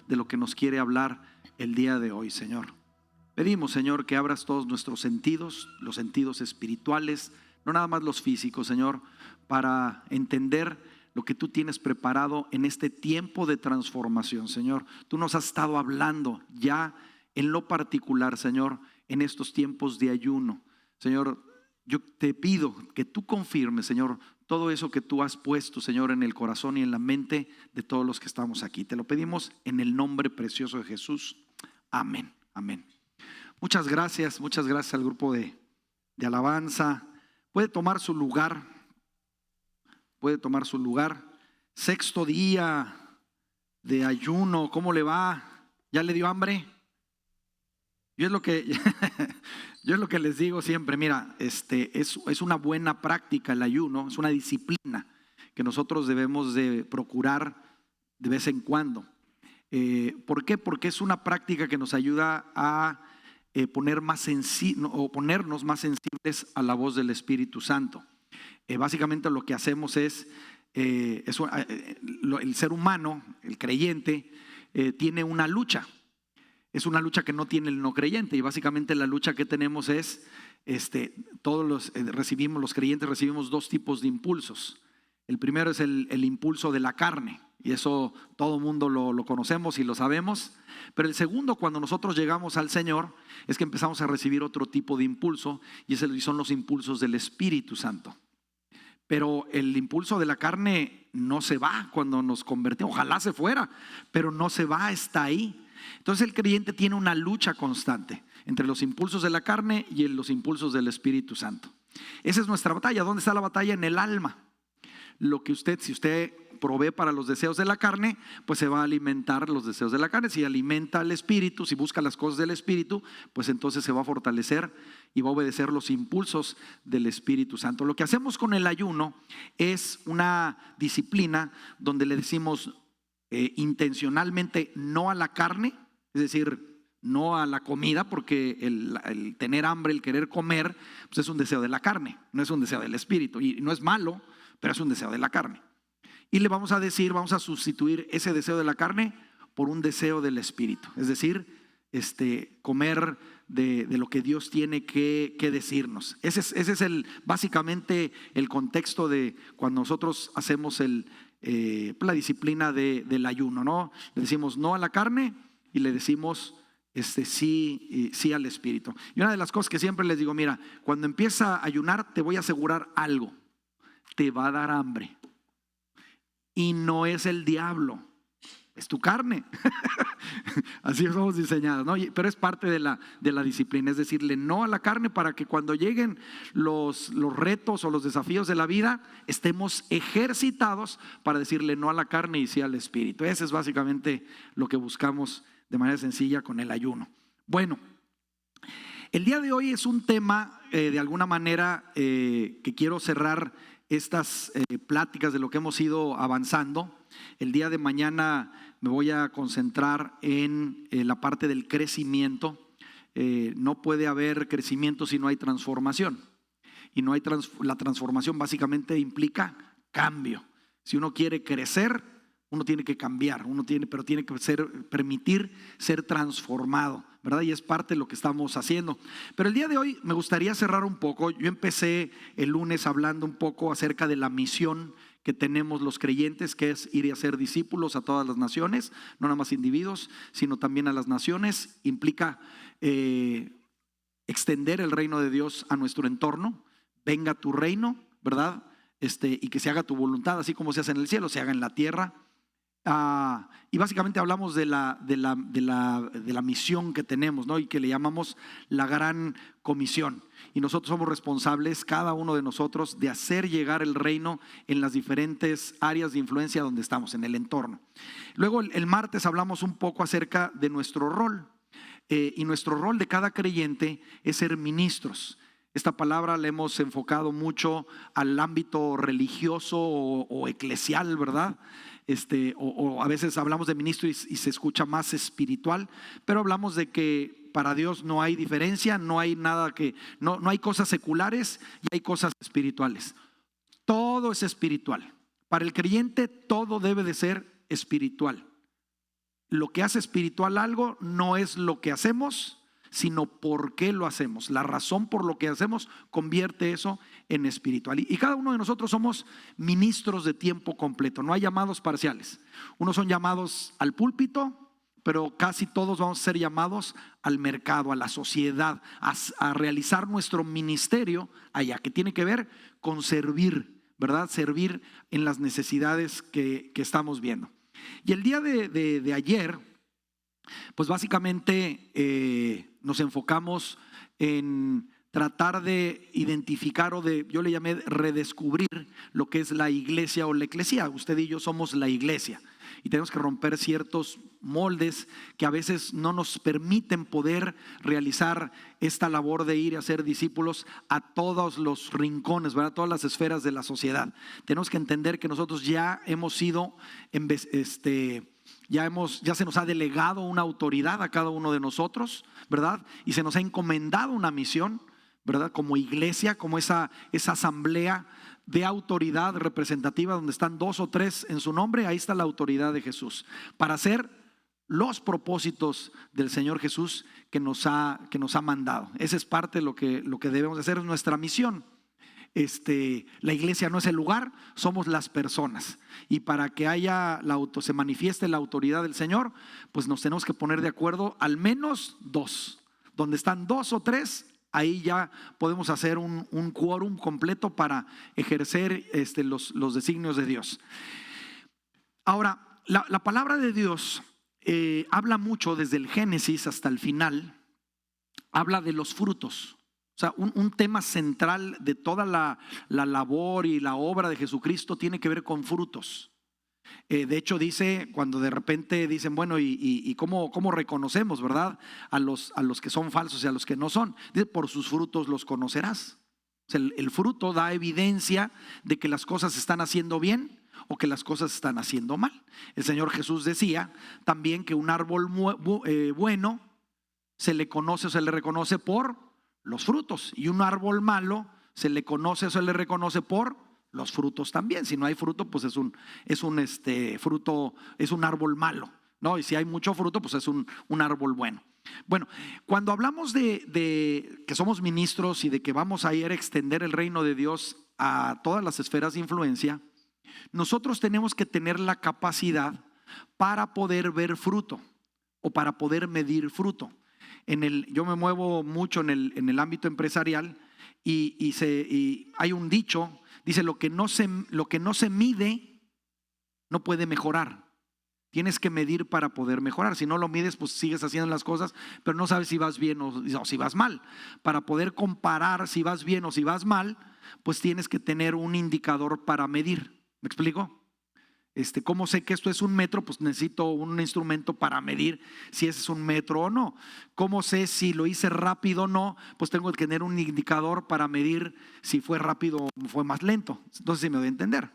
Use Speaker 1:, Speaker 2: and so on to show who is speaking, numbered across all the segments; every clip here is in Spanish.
Speaker 1: de lo que nos quiere hablar el día de hoy, Señor. Pedimos, Señor, que abras todos nuestros sentidos, los sentidos espirituales, no nada más los físicos, Señor, para entender lo que tú tienes preparado en este tiempo de transformación, Señor. Tú nos has estado hablando ya en lo particular, Señor, en estos tiempos de ayuno. Señor, yo te pido que tú confirmes, Señor, todo eso que tú has puesto, Señor, en el corazón y en la mente de todos los que estamos aquí. Te lo pedimos en el nombre precioso de Jesús. Amén, amén. Muchas gracias al grupo de alabanza. Puede tomar su lugar. Sexto día de ayuno. ¿Cómo le va? ¿Ya le dio hambre? Yo es lo que les digo siempre. Mira, es una buena práctica el ayuno, es una disciplina que nosotros debemos de procurar de vez en cuando. ¿Por qué? Porque es una práctica que nos ayuda a ponernos más sensibles a la voz del Espíritu Santo. Básicamente lo que hacemos es el ser humano, el creyente, tiene una lucha. Es una lucha que no tiene el no creyente, y básicamente la lucha que tenemos es, los creyentes recibimos dos tipos de impulsos. El primero es el impulso de la carne, y eso todo mundo lo conocemos y lo sabemos. Pero el segundo, cuando nosotros llegamos al Señor, es que empezamos a recibir otro tipo de impulso, y son los impulsos del Espíritu Santo. Pero el impulso de la carne no se va cuando nos convertimos. Ojalá se fuera, pero no se va, está ahí. Entonces el creyente tiene una lucha constante entre los impulsos de la carne y los impulsos del Espíritu Santo. Esa es nuestra batalla. ¿Dónde está la batalla? En el alma. Si usted provee para los deseos de la carne, pues se va a alimentar los deseos de la carne. Si alimenta al Espíritu, si busca las cosas del Espíritu, pues entonces se va a fortalecer y va a obedecer los impulsos del Espíritu Santo. Lo que hacemos con el ayuno es una disciplina donde le decimos intencionalmente no a la carne, es decir, no a la comida, porque el tener hambre, el querer comer, pues es un deseo de la carne, no es un deseo del Espíritu, y no es malo, pero es un deseo de la carne. Y le vamos a decir, vamos a sustituir ese deseo de la carne por un deseo del Espíritu, es decir, comer de lo que Dios tiene que decirnos. Ese es básicamente el contexto de cuando nosotros hacemos la disciplina del ayuno, ¿no? Le decimos no a la carne y le decimos sí al Espíritu. Y una de las cosas que siempre les digo, mira, cuando empieza a ayunar te voy a asegurar algo: te va a dar hambre. Y no es el diablo, es tu carne. Así somos diseñados, ¿no? Pero es parte de la disciplina, es decirle no a la carne para que cuando lleguen los retos o los desafíos de la vida estemos ejercitados para decirle no a la carne y sí al Espíritu. Ese es básicamente lo que buscamos de manera sencilla con el ayuno. Bueno, el día de hoy es un tema de alguna manera que quiero cerrar estas pláticas de lo que hemos ido avanzando. El día de mañana me voy a concentrar en la parte del crecimiento. No puede haber crecimiento si no hay transformación. Y no hay la transformación básicamente implica cambio. Si uno quiere crecer, uno tiene que cambiar, pero tiene que permitir ser transformado, ¿verdad? Y es parte de lo que estamos haciendo. Pero el día de hoy me gustaría cerrar un poco. Yo empecé el lunes hablando un poco acerca de la misión que tenemos los creyentes, que es ir y hacer discípulos a todas las naciones, no nada más individuos, sino también a las naciones. Implica extender el reino de Dios a nuestro entorno. Venga tu reino, ¿verdad? Y que se haga tu voluntad, así como se hace en el cielo, se haga en la tierra. Y básicamente hablamos de la misión que tenemos, ¿no? Y que le llamamos la gran comisión. Y nosotros somos responsables, cada uno de nosotros, de hacer llegar el reino en las diferentes áreas de influencia donde estamos, en el entorno. Luego el martes hablamos un poco acerca de nuestro rol. Y nuestro rol de cada creyente es ser ministros. Esta palabra la hemos enfocado mucho al ámbito religioso o eclesial, ¿verdad? O a veces hablamos de ministro y se escucha más espiritual, pero hablamos de que para Dios no hay diferencia, no hay nada no hay cosas seculares y hay cosas espirituales. Todo es espiritual. Para el creyente todo debe de ser espiritual. lo que hace espiritual algo no es lo que hacemos, sino por qué lo hacemos. La razón por lo que hacemos convierte eso en espiritual. Y cada uno de nosotros somos ministros de tiempo completo, no hay llamados parciales. Unos son llamados al púlpito, pero casi todos vamos a ser llamados al mercado, a la sociedad, a realizar nuestro ministerio allá, que tiene que ver con servir, ¿verdad? Servir en las necesidades que estamos viendo. Y el día de ayer, pues básicamente nos enfocamos en tratar de identificar yo le llamé redescubrir lo que es la iglesia o la eclesía. Usted y yo somos la iglesia y tenemos que romper ciertos moldes que a veces no nos permiten poder realizar esta labor de ir a ser discípulos a todos los rincones, ¿verdad? Todas las esferas de la sociedad. Tenemos que entender que nosotros ya hemos sido ya se nos ha delegado una autoridad a cada uno de nosotros, ¿verdad? Y se nos ha encomendado una misión, ¿verdad? Como iglesia, como esa asamblea de autoridad representativa donde están 2 o 3 en su nombre. Ahí está la autoridad de Jesús para hacer los propósitos del Señor Jesús que nos ha mandado. Esa es parte de lo que debemos hacer, es nuestra misión. La iglesia no es el lugar, somos las personas. Y para que se manifieste la autoridad del Señor, pues nos tenemos que poner de acuerdo al menos 2. Donde están 2 o 3, ahí ya podemos hacer un quórum completo para ejercer los designios de Dios. Ahora, la palabra de Dios habla mucho desde el Génesis hasta el final, habla de los frutos. O sea, un tema central de toda la labor y la obra de Jesucristo tiene que ver con frutos. De hecho dice, cuando de repente dicen, bueno, ¿y cómo reconocemos, verdad? A los que son falsos y a los que no son. Dice, por sus frutos los conocerás. O sea, el fruto da evidencia de que las cosas se están haciendo bien o que las cosas se están haciendo mal. El Señor Jesús decía también que un árbol bueno se le conoce o se le reconoce por los frutos, y un árbol malo se le conoce o se le reconoce por los frutos también. Si no hay fruto, pues es un fruto, es un árbol malo, ¿no? Y si hay mucho fruto, pues es un árbol bueno. Bueno, cuando hablamos de que somos ministros y de que vamos a ir a extender el reino de Dios a todas las esferas de influencia, nosotros tenemos que tener la capacidad para poder ver fruto o para poder medir fruto. Yo me muevo mucho en el ámbito empresarial y hay un dicho, dice, lo que no se mide no puede mejorar. Tienes que medir para poder mejorar. Si no lo mides, pues sigues haciendo las cosas, pero no sabes si vas bien o si vas mal. Para poder comparar si vas bien o si vas mal, pues tienes que tener un indicador para medir. ¿Me explico? ¿Cómo sé que esto es 1 metro? Pues necesito un instrumento para medir si ese es 1 metro o no. ¿Cómo sé si lo hice rápido o no? Pues tengo que tener un indicador para medir si fue rápido o fue más lento. Entonces sí me doy a entender.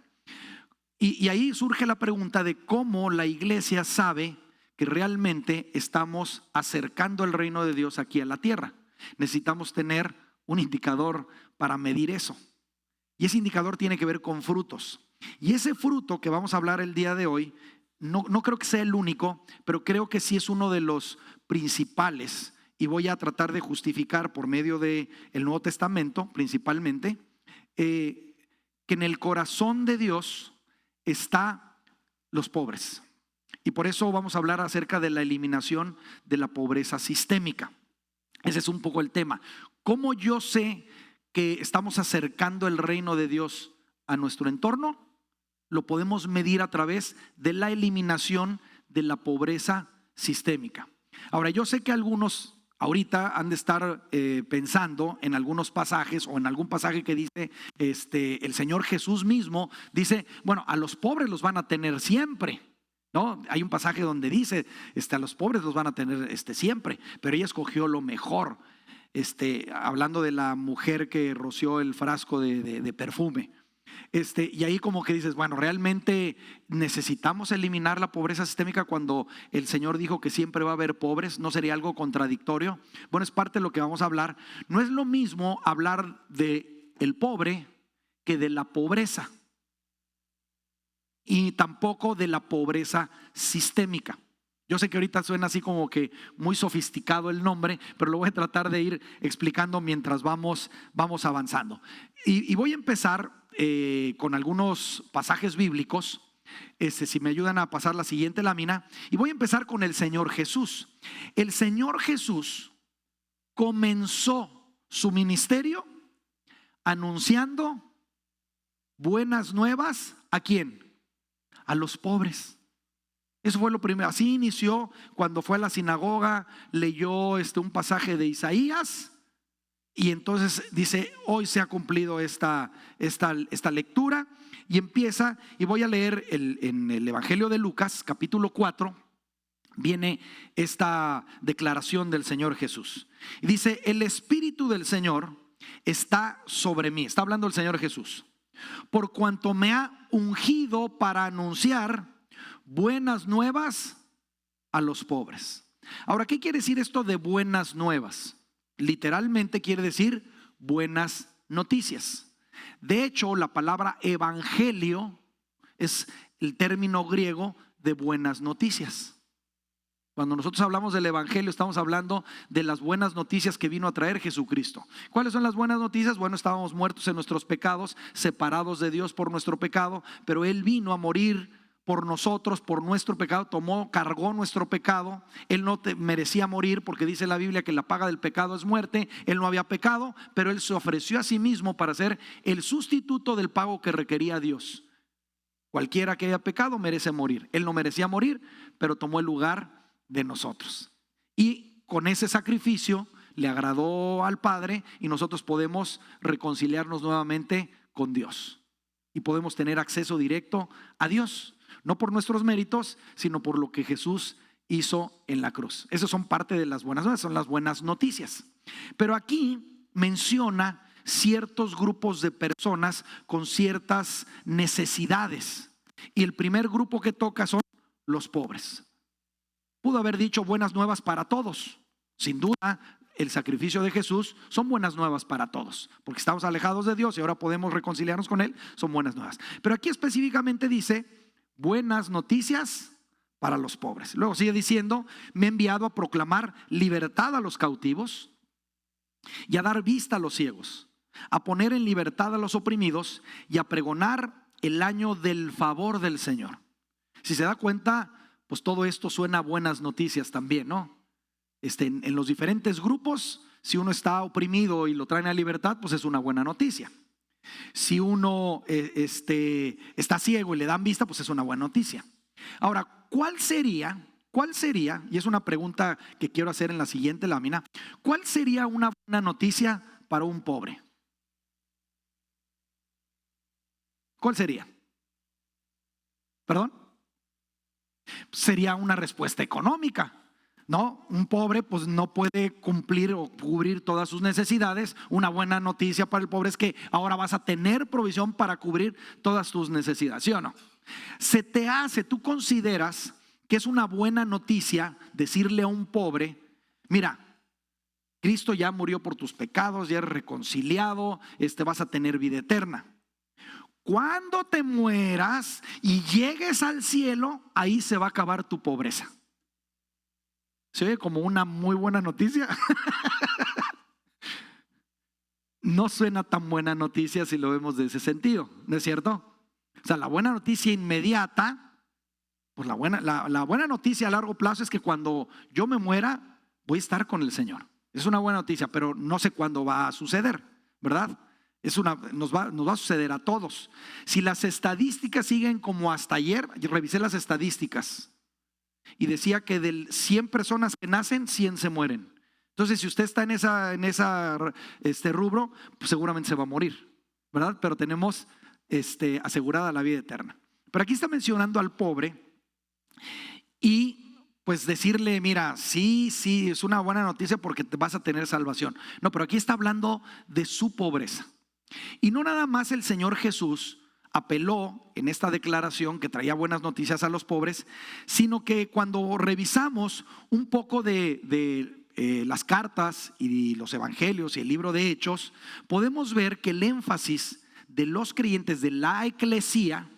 Speaker 1: Y ahí surge la pregunta de cómo la iglesia sabe que realmente estamos acercando el reino de Dios aquí a la tierra. Necesitamos tener un indicador para medir eso. Y ese indicador tiene que ver con frutos. Y ese fruto que vamos a hablar el día de hoy, no creo que sea el único, pero creo que sí es uno de los principales. Y voy a tratar de justificar por medio del Nuevo Testamento, principalmente, que en el corazón de Dios está los pobres. Y por eso vamos a hablar acerca de la eliminación de la pobreza sistémica. Ese es un poco el tema. ¿Cómo yo sé que estamos acercando el reino de Dios a nuestro entorno? Lo podemos medir a través de la eliminación de la pobreza sistémica. Ahora, yo sé que algunos ahorita han de estar pensando en algunos pasajes o en algún pasaje que dice el Señor Jesús mismo, dice, bueno, a los pobres los van a tener siempre, ¿no? Hay un pasaje donde dice, a los pobres los van a tener siempre, pero ella escogió lo mejor, hablando de la mujer que roció el frasco de perfume. Y ahí como que dices, bueno, realmente necesitamos eliminar la pobreza sistémica cuando el Señor dijo que siempre va a haber pobres. ¿No sería algo contradictorio? Bueno, es parte de lo que vamos a hablar. No es lo mismo hablar de el pobre que de la pobreza, y tampoco de la pobreza sistémica. Yo sé que ahorita suena así como que muy sofisticado el nombre, pero lo voy a tratar de ir explicando mientras vamos avanzando. Y voy a empezar con algunos pasajes bíblicos. Si me ayudan a pasar la siguiente lámina. Y voy a empezar con el Señor Jesús. El Señor Jesús comenzó su ministerio anunciando buenas nuevas. ¿A quién? A los pobres. Eso fue lo primero. Así inició cuando fue a la sinagoga, leyó un pasaje de Isaías y entonces dice: hoy se ha cumplido esta lectura, y empieza, y voy a leer en el Evangelio de Lucas capítulo 4, viene esta declaración del Señor Jesús. Y dice: el Espíritu del Señor está sobre mí. Está hablando el Señor Jesús. Por cuanto me ha ungido para anunciar buenas nuevas a los pobres. Ahora, ¿qué quiere decir esto de buenas nuevas? Literalmente quiere decir buenas noticias. De hecho, la palabra evangelio es el término griego de buenas noticias. Cuando nosotros hablamos del evangelio, estamos hablando de las buenas noticias que vino a traer Jesucristo. ¿Cuáles son las buenas noticias? Bueno, estábamos muertos en nuestros pecados, separados de Dios por nuestro pecado, pero Él vino a morir por nosotros, por nuestro pecado, cargó nuestro pecado. Él no merecía morir, porque dice la Biblia que la paga del pecado es muerte. Él no había pecado, pero Él se ofreció a sí mismo para ser el sustituto del pago que requería Dios. Cualquiera que haya pecado merece morir. Él no merecía morir, pero tomó el lugar de nosotros. Y con ese sacrificio le agradó al Padre, y nosotros podemos reconciliarnos nuevamente con Dios. Y podemos tener acceso directo a Dios. No por nuestros méritos, sino por lo que Jesús hizo en la cruz. Esas son parte de las buenas nuevas, son las buenas noticias. Pero aquí menciona ciertos grupos de personas con ciertas necesidades. Y el primer grupo que toca son los pobres. Pudo haber dicho buenas nuevas para todos. Sin duda, el sacrificio de Jesús son buenas nuevas para todos, porque estamos alejados de Dios y ahora podemos reconciliarnos con Él. Son buenas nuevas. Pero aquí específicamente dice buenas noticias para los pobres. Luego sigue diciendo: me ha enviado a proclamar libertad a los cautivos y a dar vista a los ciegos, a poner en libertad a los oprimidos y a pregonar el año del favor del Señor. Si se da cuenta, pues todo esto suena a buenas noticias también, ¿no? En los diferentes grupos, si uno está oprimido y lo traen a libertad, pues es una buena noticia. Si uno está ciego y le dan vista, pues es una buena noticia. Ahora, ¿cuál sería, y es una pregunta que quiero hacer en la siguiente lámina, cuál sería una buena noticia para un pobre? ¿Cuál sería? ¿Perdón? Sería una respuesta económica. No, un pobre pues no puede cumplir o cubrir todas sus necesidades. Una buena noticia para el pobre es que ahora vas a tener provisión para cubrir todas tus necesidades, ¿sí o no? Tú consideras que es una buena noticia decirle a un pobre: mira, Cristo ya murió por tus pecados, ya eres reconciliado, vas a tener vida eterna. Cuando te mueras y llegues al cielo, ahí se va a acabar tu pobreza. ¿Se oye como una muy buena noticia? No suena tan buena noticia si lo vemos de ese sentido, ¿no es cierto? O sea, la buena noticia inmediata, pues la buena noticia a largo plazo es que cuando yo me muera voy a estar con el Señor. Es una buena noticia, pero no sé cuándo va a suceder, ¿verdad? Nos va a suceder a todos. Si las estadísticas siguen como hasta ayer, yo revisé las estadísticas y decía que de 100 personas que nacen, 100 se mueren. Entonces, si usted está en esa rubro, pues seguramente se va a morir, ¿verdad? Pero tenemos asegurada la vida eterna. Pero aquí está mencionando al pobre y pues decirle: mira, sí, es una buena noticia porque te vas a tener salvación. No, pero aquí está hablando de su pobreza. Y no nada más el Señor Jesús apeló en esta declaración que traía buenas noticias a los pobres, sino que cuando revisamos un poco de las cartas y los evangelios y el libro de Hechos, podemos ver que el énfasis de los creyentes de la iglesia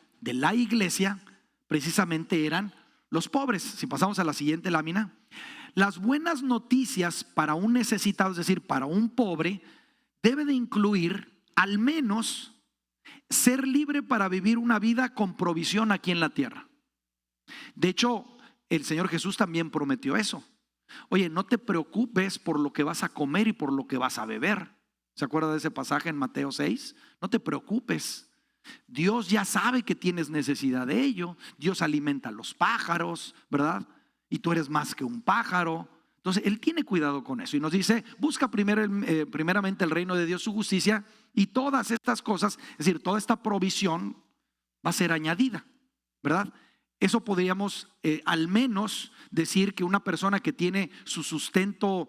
Speaker 1: precisamente eran los pobres. Si pasamos a la siguiente lámina, las buenas noticias para un necesitado, es decir, para un pobre, debe de incluir al menos ser libre para vivir una vida con provisión aquí en la tierra. De hecho, el Señor Jesús también prometió eso. Oye, no te preocupes por lo que vas a comer y por lo que vas a beber. ¿Se acuerda de ese pasaje en Mateo 6? No te preocupes. Dios ya sabe que tienes necesidad de ello. Dios alimenta a los pájaros, ¿verdad? Y tú eres más que un pájaro. Entonces Él tiene cuidado con eso y nos dice, busca primeramente el reino de Dios, su justicia, y todas estas cosas, es decir, toda esta provisión va a ser añadida, ¿verdad? Eso podríamos al menos decir que una persona que tiene su sustento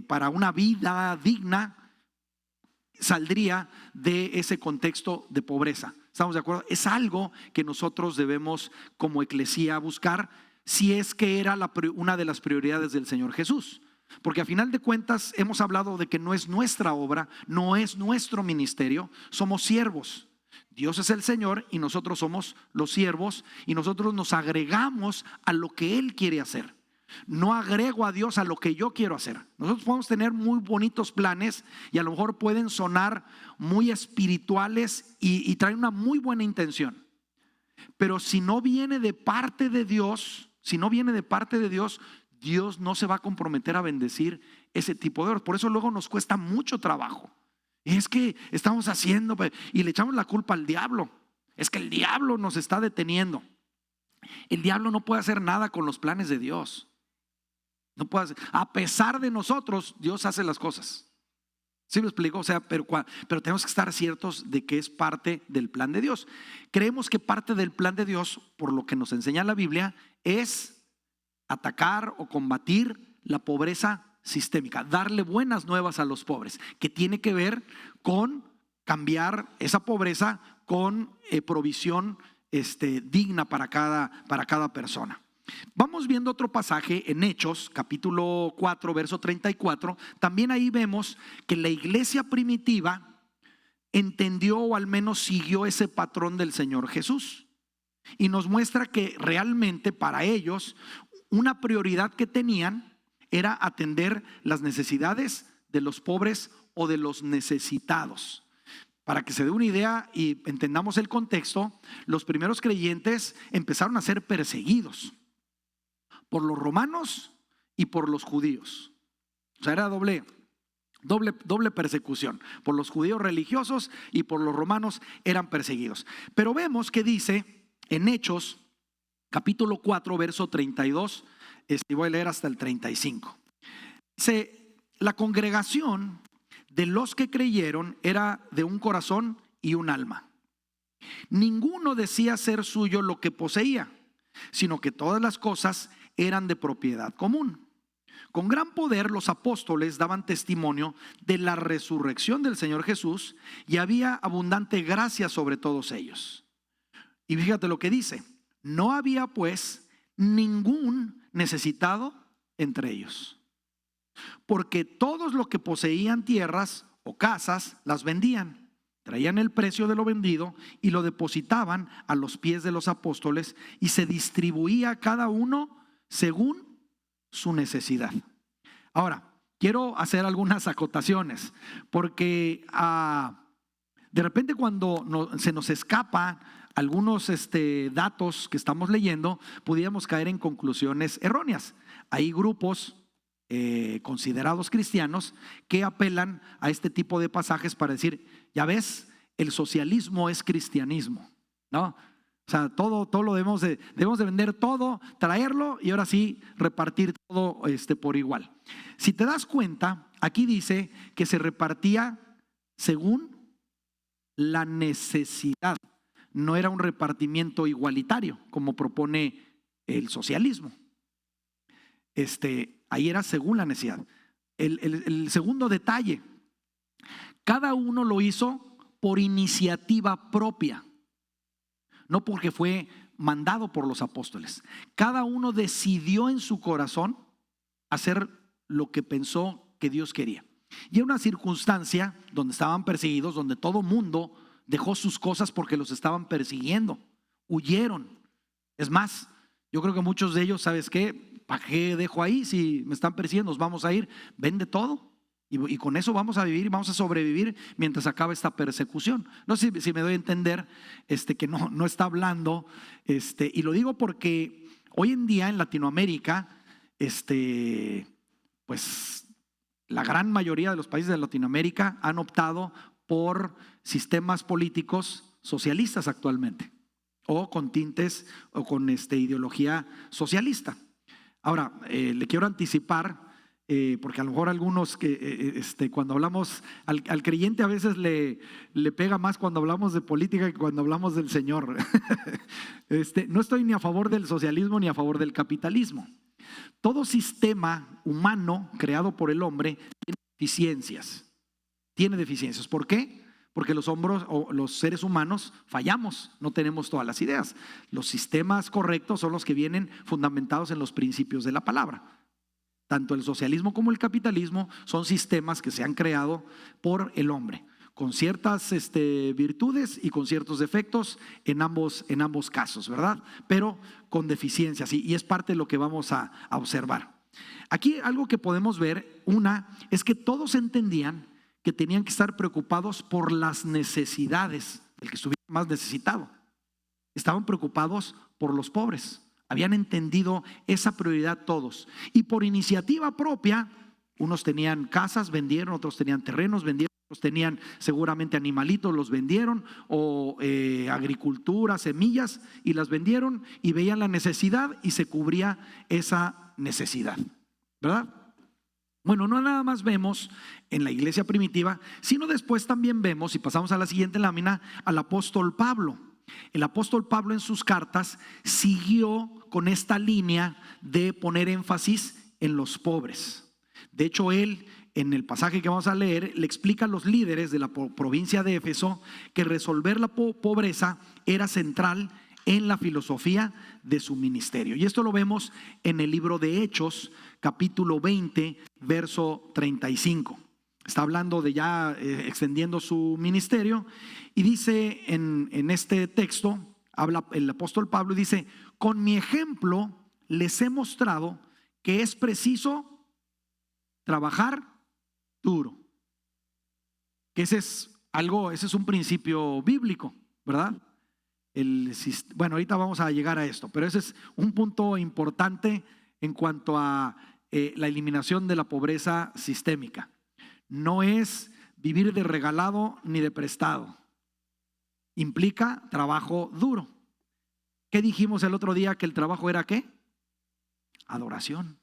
Speaker 1: para una vida digna saldría de ese contexto de pobreza. ¿Estamos de acuerdo? Es algo que nosotros debemos como eclesía buscar, si es que era una de las prioridades del Señor Jesús. Porque a final de cuentas hemos hablado de que no es nuestra obra, no es nuestro ministerio, somos siervos. Dios es el Señor y nosotros somos los siervos y nosotros nos agregamos a lo que Él quiere hacer. No agrego a Dios a lo que yo quiero hacer. Nosotros podemos tener muy bonitos planes y a lo mejor pueden sonar muy espirituales y traen una muy buena intención. Pero si no viene de parte de Dios, Dios no se va a comprometer a bendecir ese tipo de obras. Por eso luego nos cuesta mucho trabajo. Es que estamos haciendo y le echamos la culpa al diablo. Es que el diablo nos está deteniendo. El diablo no puede hacer nada con los planes de Dios. No puede hacer. A pesar de nosotros, Dios hace las cosas. ¿Sí me explico? O sea, pero tenemos que estar ciertos de que es parte del plan de Dios. Creemos que parte del plan de Dios, por lo que nos enseña la Biblia, es atacar o combatir la pobreza sistémica, darle buenas nuevas a los pobres, que tiene que ver con cambiar esa pobreza con provisión digna para cada persona. Vamos viendo otro pasaje en Hechos, capítulo 4, verso 34. También ahí vemos que la iglesia primitiva entendió o al menos siguió ese patrón del Señor Jesús. Y nos muestra que realmente para ellos una prioridad que tenían era atender las necesidades de los pobres o de los necesitados. Para que se dé una idea y entendamos el contexto, los primeros creyentes empezaron a ser perseguidos por los romanos y por los judíos. O sea, era doble persecución. Por los judíos religiosos y por los romanos eran perseguidos. Pero vemos que dice en Hechos capítulo 4 verso 32, voy a leer hasta el 35. Dice, la congregación de los que creyeron era de un corazón y un alma. Ninguno decía ser suyo lo que poseía, sino que todas las cosas eran de propiedad común. Con gran poder los apóstoles daban testimonio de la resurrección del Señor Jesús y había abundante gracia sobre todos ellos. Y fíjate lo que dice, no había pues ningún necesitado entre ellos, porque todos los que poseían tierras o casas las vendían, traían el precio de lo vendido y lo depositaban a los pies de los apóstoles y se distribuía a cada uno según su necesidad. Ahora, quiero hacer algunas acotaciones porque de repente cuando se nos escapa algunos datos que estamos leyendo, pudiéramos caer en conclusiones erróneas. Hay grupos considerados cristianos que apelan a este tipo de pasajes para decir, ya ves, el socialismo es cristianismo, ¿no? O sea, todo lo debemos de vender todo, traerlo y ahora sí repartir todo por igual. Si te das cuenta, aquí dice que se repartía según la necesidad. No era un repartimiento igualitario como propone el socialismo. Ahí era según la necesidad. El segundo detalle, cada uno lo hizo por iniciativa propia, no porque fue mandado por los apóstoles. Cada uno decidió en su corazón hacer lo que pensó que Dios quería. Y en una circunstancia donde estaban perseguidos, donde todo mundo dejó sus cosas porque los estaban persiguiendo, huyeron. Es más, Yo creo que muchos de ellos, ¿sabes qué? ¿Para qué dejo ahí? Si me están persiguiendo, nos vamos a ir. Vende todo. Y con eso vamos a vivir, vamos a sobrevivir mientras acabe esta persecución. No sé si me doy a entender que no está hablando. Y lo digo porque hoy en día en Latinoamérica, pues la gran mayoría de los países de Latinoamérica han optado por sistemas políticos socialistas actualmente, o con tintes o con ideología socialista. Ahora, le quiero anticipar, porque a lo mejor algunos que cuando hablamos al creyente a veces le pega más cuando hablamos de política que cuando hablamos del Señor. No estoy ni a favor del socialismo ni a favor del capitalismo. Todo sistema humano creado por el hombre tiene deficiencias. Tiene deficiencias. ¿Por qué? Porque los seres humanos fallamos, no tenemos todas las ideas. Los sistemas correctos son los que vienen fundamentados en los principios de la palabra. Tanto el socialismo como el capitalismo son sistemas que se han creado por el hombre, con ciertas virtudes y con ciertos defectos en ambos casos, ¿verdad? Pero con deficiencias, y es parte de lo que vamos a observar. Aquí algo que podemos ver, es que todos entendían que tenían que estar preocupados por las necesidades del que estuviera más necesitado. Estaban preocupados por los pobres. Habían entendido esa prioridad todos. Y por iniciativa propia, unos tenían casas, vendieron, otros tenían terrenos, vendieron, otros tenían seguramente animalitos, los vendieron, o agricultura, semillas, y las vendieron y veían la necesidad y se cubría esa necesidad, ¿verdad? Bueno, no nada más vemos en la iglesia primitiva, sino después también vemos, y pasamos a la siguiente lámina, al apóstol Pablo. El apóstol Pablo en sus cartas siguió con esta línea de poner énfasis en los pobres. De hecho, él, en el pasaje que vamos a leer, le explica a los líderes de la provincia de Éfeso que resolver la pobreza era central en la filosofía de su ministerio. Y esto lo vemos en el libro de Hechos, capítulo 20, verso 35. Está hablando de ya extendiendo su ministerio, y dice en este texto, habla el apóstol Pablo y dice: con mi ejemplo les he mostrado que es preciso trabajar duro. Que ese es un principio bíblico, ¿verdad? Bueno, ahorita vamos a llegar a esto, pero ese es un punto importante en cuanto a la eliminación de la pobreza sistémica. No es vivir de regalado ni de prestado. Implica trabajo duro. ¿Qué dijimos el otro día? Que el trabajo era ¿qué? Adoración.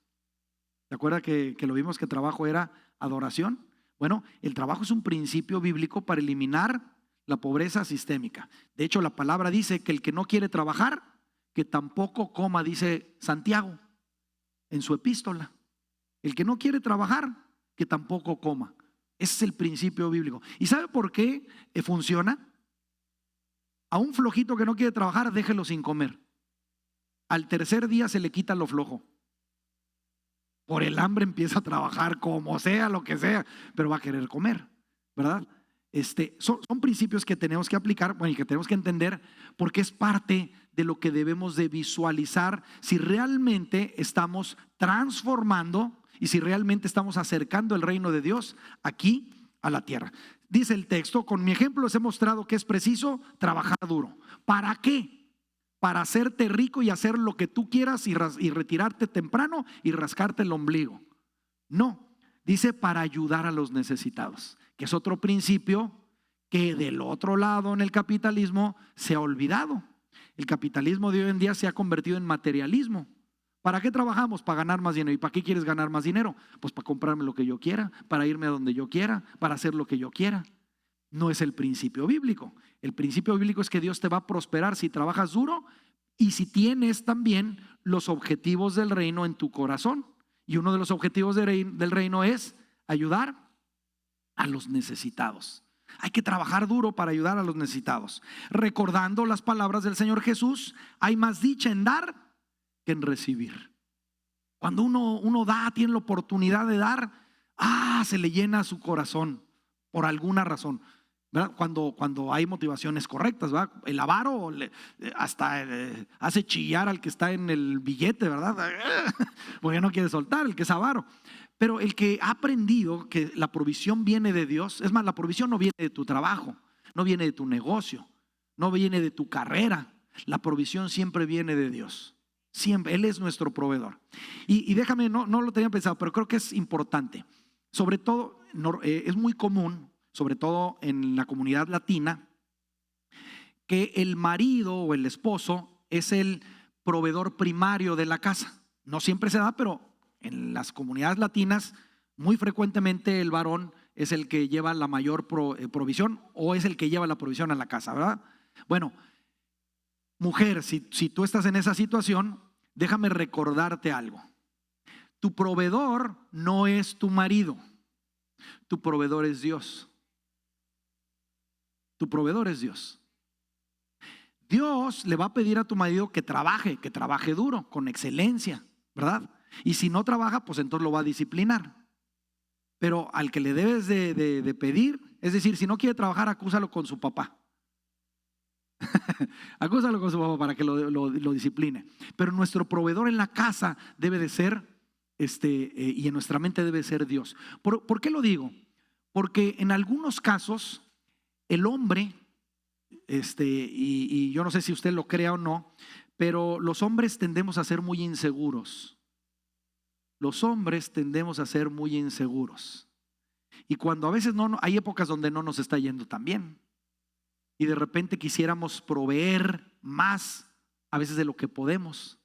Speaker 1: ¿Se acuerda que lo vimos, que trabajo era adoración? Bueno, el trabajo es un principio bíblico para eliminar la pobreza sistémica. De hecho, la palabra dice que el que no quiere trabajar, que tampoco coma, dice Santiago en su epístola. El que no quiere trabajar, que tampoco coma. Ese es el principio bíblico. ¿Y sabe por qué funciona? A un flojito que no quiere trabajar, déjelo sin comer. Al tercer día se le quita lo flojo. Por el hambre empieza a trabajar como sea, lo que sea, pero va a querer comer, ¿verdad? Son principios que tenemos que aplicar, bueno, y que tenemos que entender, porque es parte de lo que debemos de visualizar si realmente estamos transformando y si realmente estamos acercando el reino de Dios aquí a la tierra. Dice el texto: con mi ejemplo les he mostrado que es preciso trabajar duro. ¿Para qué? Para hacerte rico y hacer lo que tú quieras y retirarte temprano y rascarte el ombligo. No, dice para ayudar a los necesitados, que es otro principio que del otro lado en el capitalismo se ha olvidado. El capitalismo de hoy en día se ha convertido en materialismo. ¿Para qué trabajamos? Para ganar más dinero. ¿Y para qué quieres ganar más dinero? Pues para comprarme lo que yo quiera, para irme a donde yo quiera, para hacer lo que yo quiera. No es el principio bíblico. El principio bíblico es que Dios te va a prosperar si trabajas duro y si tienes también los objetivos del reino en tu corazón. Y uno de los objetivos del reino es ayudar a los necesitados. Hay que trabajar duro para ayudar a los necesitados. Recordando las palabras del Señor Jesús: hay más dicha en dar que en recibir. Cuando uno da, tiene la oportunidad de dar, se le llena su corazón por alguna razón. ¿verdad? Cuando hay motivaciones correctas, ¿verdad? El avaro hasta hace chillar al que está en el billete, ¿verdad? Porque no quiere soltar, el que es avaro. Pero el que ha aprendido que la provisión viene de Dios, es más, la provisión no viene de tu trabajo, no viene de tu negocio, no viene de tu carrera. La provisión siempre viene de Dios. Siempre, Él es nuestro proveedor. Y déjame, no lo tenía pensado, pero creo que es importante. Sobre todo, es muy común, sobre todo en la comunidad latina, que el marido o el esposo es el proveedor primario de la casa. No siempre se da, pero en las comunidades latinas muy frecuentemente el varón es el que lleva la mayor provisión o es el que lleva la provisión a la casa, ¿verdad? Bueno, mujer, si tú estás en esa situación, déjame recordarte algo. Tu proveedor no es tu marido, tu proveedor es Dios. Tu proveedor es Dios. Dios le va a pedir a tu marido que trabaje duro, con excelencia, ¿verdad? Y si no trabaja, pues entonces lo va a disciplinar. Pero al que le debes de pedir, es decir, si no quiere trabajar, acúsalo con su papá. Acúsalo con su papá para que lo discipline. Pero nuestro proveedor en la casa debe de ser, y en nuestra mente debe ser Dios. ¿Por qué lo digo? Porque en algunos casos el hombre, y yo no sé si usted lo crea o no, pero los hombres tendemos a ser muy inseguros. Los hombres tendemos a ser muy inseguros. Y cuando a veces hay épocas donde no nos está yendo tan bien. Y de repente quisiéramos proveer más a veces de lo que podemos.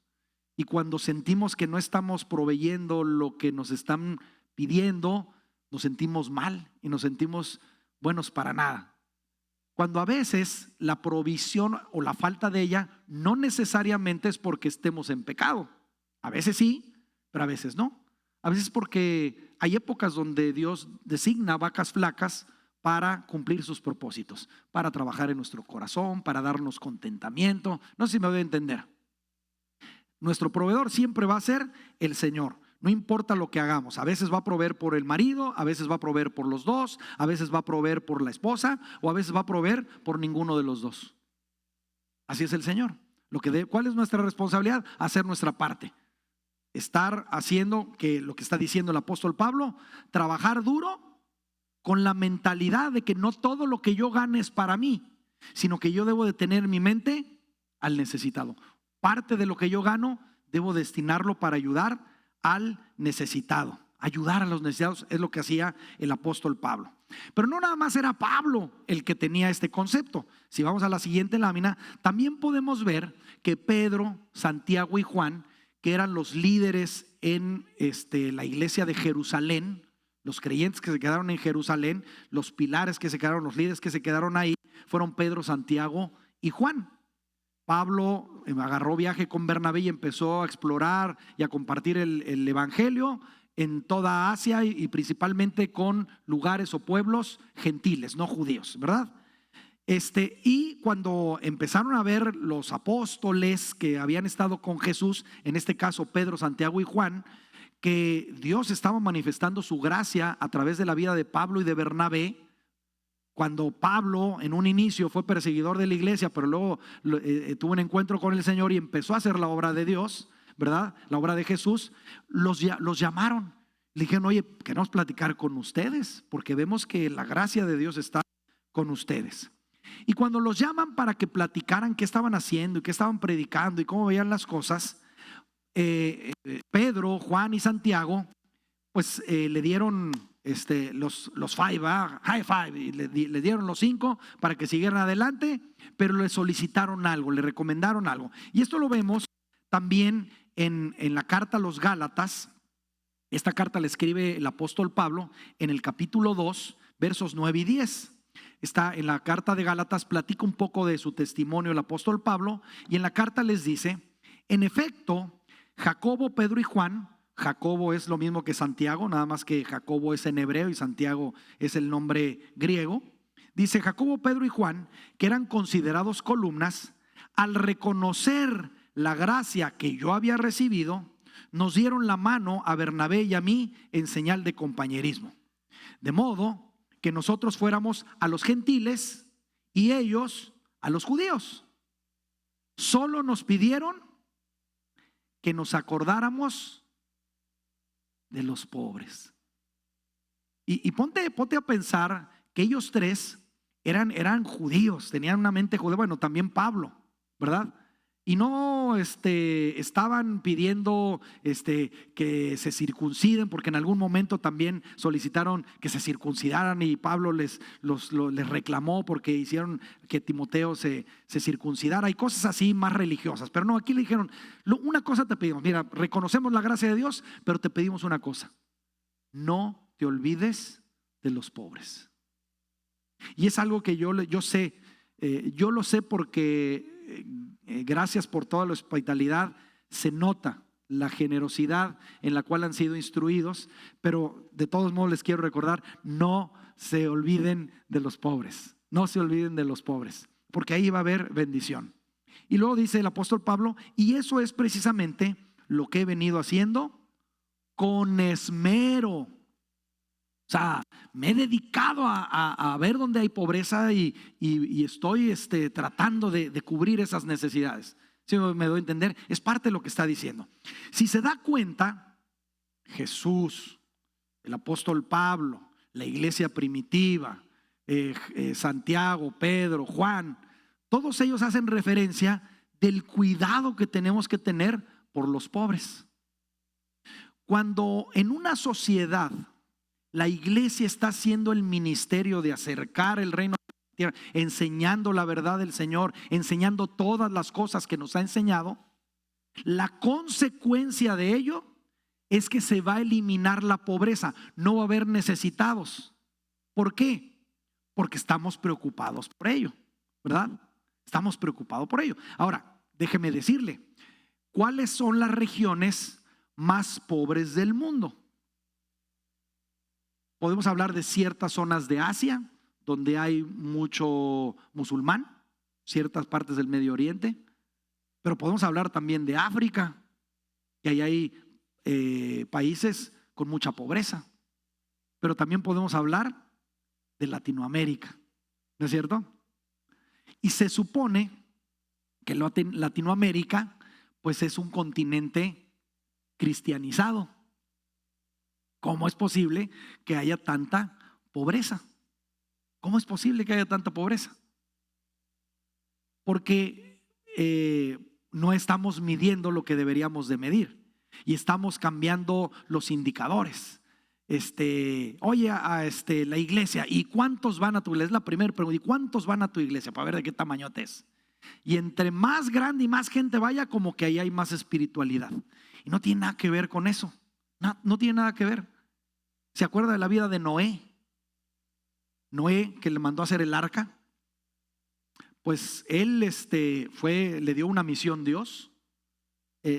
Speaker 1: Y cuando sentimos que no estamos proveyendo lo que nos están pidiendo, nos sentimos mal y nos sentimos buenos para nada. Cuando a veces la provisión o la falta de ella no necesariamente es porque estemos en pecado. A veces sí, pero a veces no. A veces porque hay épocas donde Dios designa vacas flacas para cumplir sus propósitos, para trabajar en nuestro corazón, para darnos contentamiento. No sé si me voy a entender. Nuestro proveedor siempre va a ser el Señor. No importa lo que hagamos, a veces va a proveer por el marido, a veces va a proveer por los dos, a veces va a proveer por la esposa o a veces va a proveer por ninguno de los dos. Así es el Señor. ¿Cuál es nuestra responsabilidad? Hacer nuestra parte. Estar haciendo lo que está diciendo el apóstol Pablo, trabajar duro con la mentalidad de que no todo lo que yo gane es para mí, sino que yo debo de tener en mi mente al necesitado. Parte de lo que yo gano debo destinarlo para ayudar al necesitado. Ayudar a los necesitados es lo que hacía el apóstol Pablo. Pero no nada más era Pablo el que tenía este concepto. Si vamos a la siguiente lámina, también podemos ver que Pedro, Santiago y Juan, que eran los líderes en la iglesia de Jerusalén, los creyentes que se quedaron en Jerusalén, los pilares que se quedaron, los líderes que se quedaron ahí, fueron Pedro, Santiago y Juan. Pablo agarró viaje con Bernabé y empezó a explorar y a compartir el evangelio en toda Asia y principalmente con lugares o pueblos gentiles, no judíos, ¿verdad? Y cuando empezaron a ver los apóstoles que habían estado con Jesús, en este caso Pedro, Santiago y Juan, que Dios estaba manifestando su gracia a través de la vida de Pablo y de Bernabé. Cuando Pablo en un inicio fue perseguidor de la iglesia, pero luego tuvo un encuentro con el Señor y empezó a hacer la obra de Dios, ¿verdad? La obra de Jesús, los llamaron. Le dijeron, oye, queremos platicar con ustedes porque vemos que la gracia de Dios está con ustedes. Y cuando los llaman para que platicaran qué estaban haciendo y qué estaban predicando y cómo veían las cosas, Pedro, Juan y Santiago pues le dieron los high five, y le dieron los 5 para que siguieran adelante, pero le solicitaron algo, le recomendaron algo. Y esto lo vemos también en la carta a los Gálatas. Esta carta la escribe el apóstol Pablo en el capítulo 2, versos 9 y 10. Está en la carta de Gálatas, platica un poco de su testimonio el apóstol Pablo, y en la carta les dice: en efecto, Jacobo, Pedro y Juan, Jacobo es lo mismo que Santiago, nada más que Jacobo es en hebreo y Santiago es el nombre griego. Dice Jacobo, Pedro y Juan, que eran considerados columnas, al reconocer la gracia que yo había recibido, nos dieron la mano a Bernabé y a mí en señal de compañerismo. De modo que nosotros fuéramos a los gentiles y ellos a los judíos. Solo nos pidieron que nos acordáramos de los pobres. Y ponte a pensar que ellos tres eran judíos, tenían una mente judía, bueno, también Pablo, ¿verdad? Y no estaban pidiendo que se circunciden, porque en algún momento también solicitaron que se circuncidaran y Pablo les reclamó porque hicieron que Timoteo se circuncidara y cosas así más religiosas. Pero no, aquí le dijeron, una cosa te pedimos, mira, reconocemos la gracia de Dios, pero te pedimos una cosa: no te olvides de los pobres. Y es algo que yo sé, yo lo sé porque gracias por toda la hospitalidad, se nota la generosidad en la cual han sido instruidos, pero de todos modos les quiero recordar, no se olviden de los pobres, no se olviden de los pobres, porque ahí va a haber bendición. Y luego dice el apóstol Pablo, y eso es precisamente lo que he venido haciendo con esmero. O sea, me he dedicado a ver dónde hay pobreza y estoy tratando de cubrir esas necesidades. ¿Sí me doy a entender? Es parte de lo que está diciendo. Si se da cuenta, Jesús, el apóstol Pablo, la iglesia primitiva, Santiago, Pedro, Juan, todos ellos hacen referencia del cuidado que tenemos que tener por los pobres. Cuando en una sociedad la iglesia está haciendo el ministerio de acercar el reino de la tierra, enseñando la verdad del Señor, enseñando todas las cosas que nos ha enseñado, la consecuencia de ello es que se va a eliminar la pobreza, no va a haber necesitados. ¿Por qué? Porque estamos preocupados por ello, ¿verdad? Estamos preocupados por ello. Ahora, déjeme decirle, ¿cuáles son las regiones más pobres del mundo? Podemos hablar de ciertas zonas de Asia, donde hay mucho musulmán, ciertas partes del Medio Oriente, pero podemos hablar también de África, que ahí hay países con mucha pobreza, pero también podemos hablar de Latinoamérica, ¿no es cierto? Y se supone que Latinoamérica pues es un continente cristianizado. ¿Cómo es posible que haya tanta pobreza? ¿Cómo es posible que haya tanta pobreza? Porque no estamos midiendo lo que deberíamos de medir y estamos cambiando los indicadores. Oye, la iglesia, ¿y cuántos van a tu iglesia? Es la primera pregunta. ¿Y cuántos van a tu iglesia? Para ver de qué tamañote es. Y entre más grande y más gente vaya, como que ahí hay más espiritualidad. Y no tiene nada que ver con eso. No tiene nada que ver. ¿Se acuerda de la vida de Noé? Noé, que le mandó a hacer el arca. Pues él le dio una misión Dios.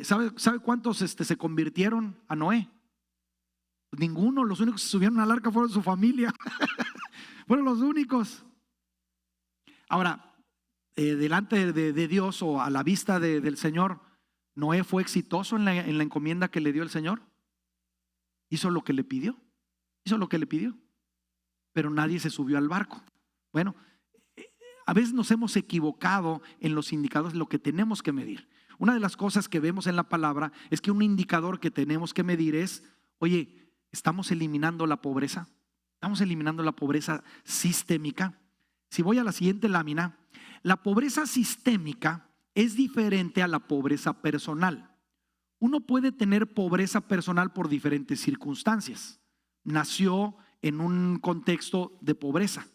Speaker 1: ¿Sabe cuántos se convirtieron a Noé? Ninguno. Los únicos que se subieron al arca fueron su familia. Fueron los únicos. Ahora, delante de Dios o a la vista del Señor, Noé fue exitoso en la encomienda que le dio el Señor. Hizo lo que le pidió. Pero nadie se subió al barco. Bueno, a veces nos hemos equivocado en los indicadores de lo que tenemos que medir. Una de las cosas que vemos en la palabra es que un indicador que tenemos que medir es, oye, ¿estamos eliminando la pobreza? ¿Estamos eliminando la pobreza sistémica? Si voy a la siguiente lámina, la pobreza sistémica es diferente a la pobreza personal. Uno puede tener pobreza personal por diferentes circunstancias. Nació en un contexto de pobreza,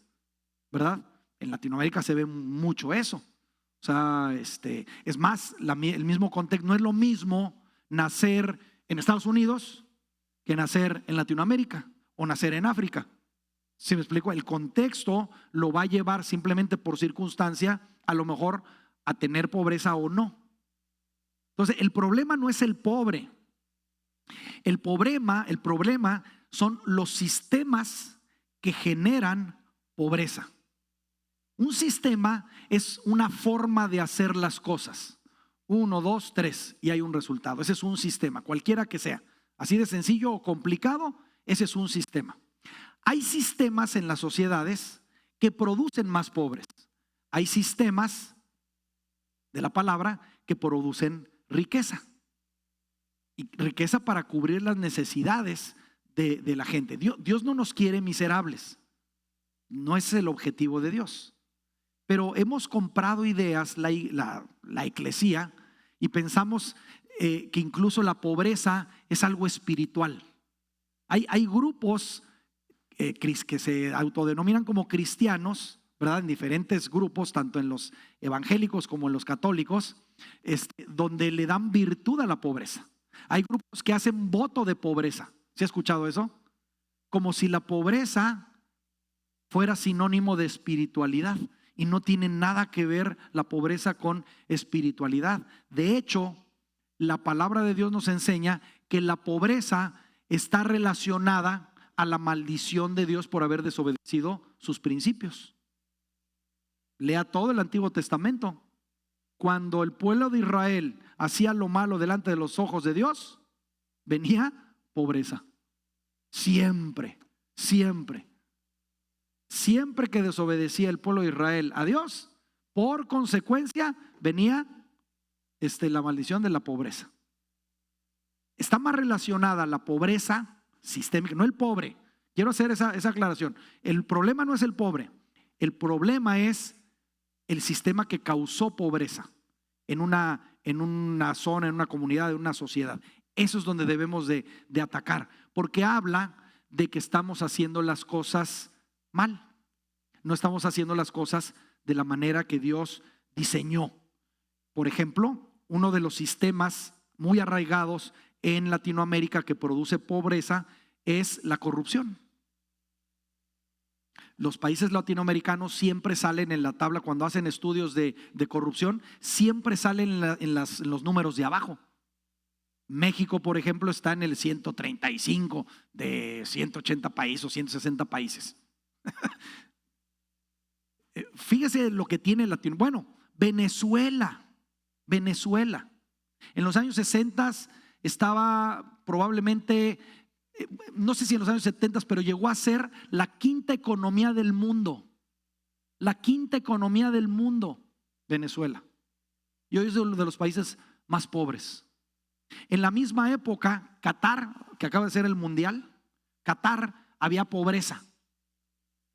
Speaker 1: ¿verdad? En Latinoamérica se ve mucho eso. O sea, es más, el mismo contexto. No es lo mismo nacer en Estados Unidos que nacer en Latinoamérica o nacer en África. ¿Sí me explico? El contexto lo va a llevar simplemente por circunstancia, a lo mejor a tener pobreza o no. Entonces, el problema no es el pobre. El problema son los sistemas que generan pobreza. Un sistema es una forma de hacer las cosas. 1, 2, 3 y hay un resultado. Ese es un sistema, cualquiera que sea. Así de sencillo o complicado, ese es un sistema. Hay sistemas en las sociedades que producen más pobres. Hay sistemas de la palabra que producen riqueza. Y riqueza para cubrir las necesidades de la gente. Dios no nos quiere miserables. No es el objetivo de Dios. Pero hemos comprado ideas, la eclesía, y pensamos que incluso la pobreza es algo espiritual. Hay grupos que se autodenominan como cristianos, ¿verdad? En diferentes grupos, tanto en los evangélicos como en los católicos, donde le dan virtud a la pobreza. Hay grupos que hacen voto de pobreza. ¿Se ha escuchado eso? Como si la pobreza fuera sinónimo de espiritualidad, y no tiene nada que ver la pobreza con espiritualidad. De hecho, la palabra de Dios nos enseña que la pobreza está relacionada a la maldición de Dios por haber desobedecido sus principios. Lea todo el Antiguo Testamento. Cuando el pueblo de Israel hacía lo malo delante de los ojos de Dios, venía pobreza. Siempre, siempre. Siempre que desobedecía el pueblo de Israel a Dios, por consecuencia venía la maldición de la pobreza. Está más relacionada la pobreza sistémica, no el pobre. Quiero hacer esa aclaración. El problema no es el pobre, el problema es el sistema que causó pobreza en una zona, en una comunidad, en una sociedad. Eso es donde debemos de atacar, porque habla de que estamos haciendo las cosas mal. No estamos haciendo las cosas de la manera que Dios diseñó. Por ejemplo, uno de los sistemas muy arraigados en Latinoamérica que produce pobreza es la corrupción. Los países latinoamericanos siempre salen en la tabla, cuando hacen estudios de corrupción, siempre salen en los números de abajo. México, por ejemplo, está en el 135 de 180 países o 160 países. Fíjese lo que tiene Latinoamérica. Bueno, Venezuela. En los años 60 estaba probablemente, no sé si en los años 70, pero llegó a ser la quinta economía del mundo. La quinta economía del mundo, Venezuela. Y hoy es uno de los países más pobres. En la misma época, Qatar, que acaba de ser el mundial, Qatar había pobreza.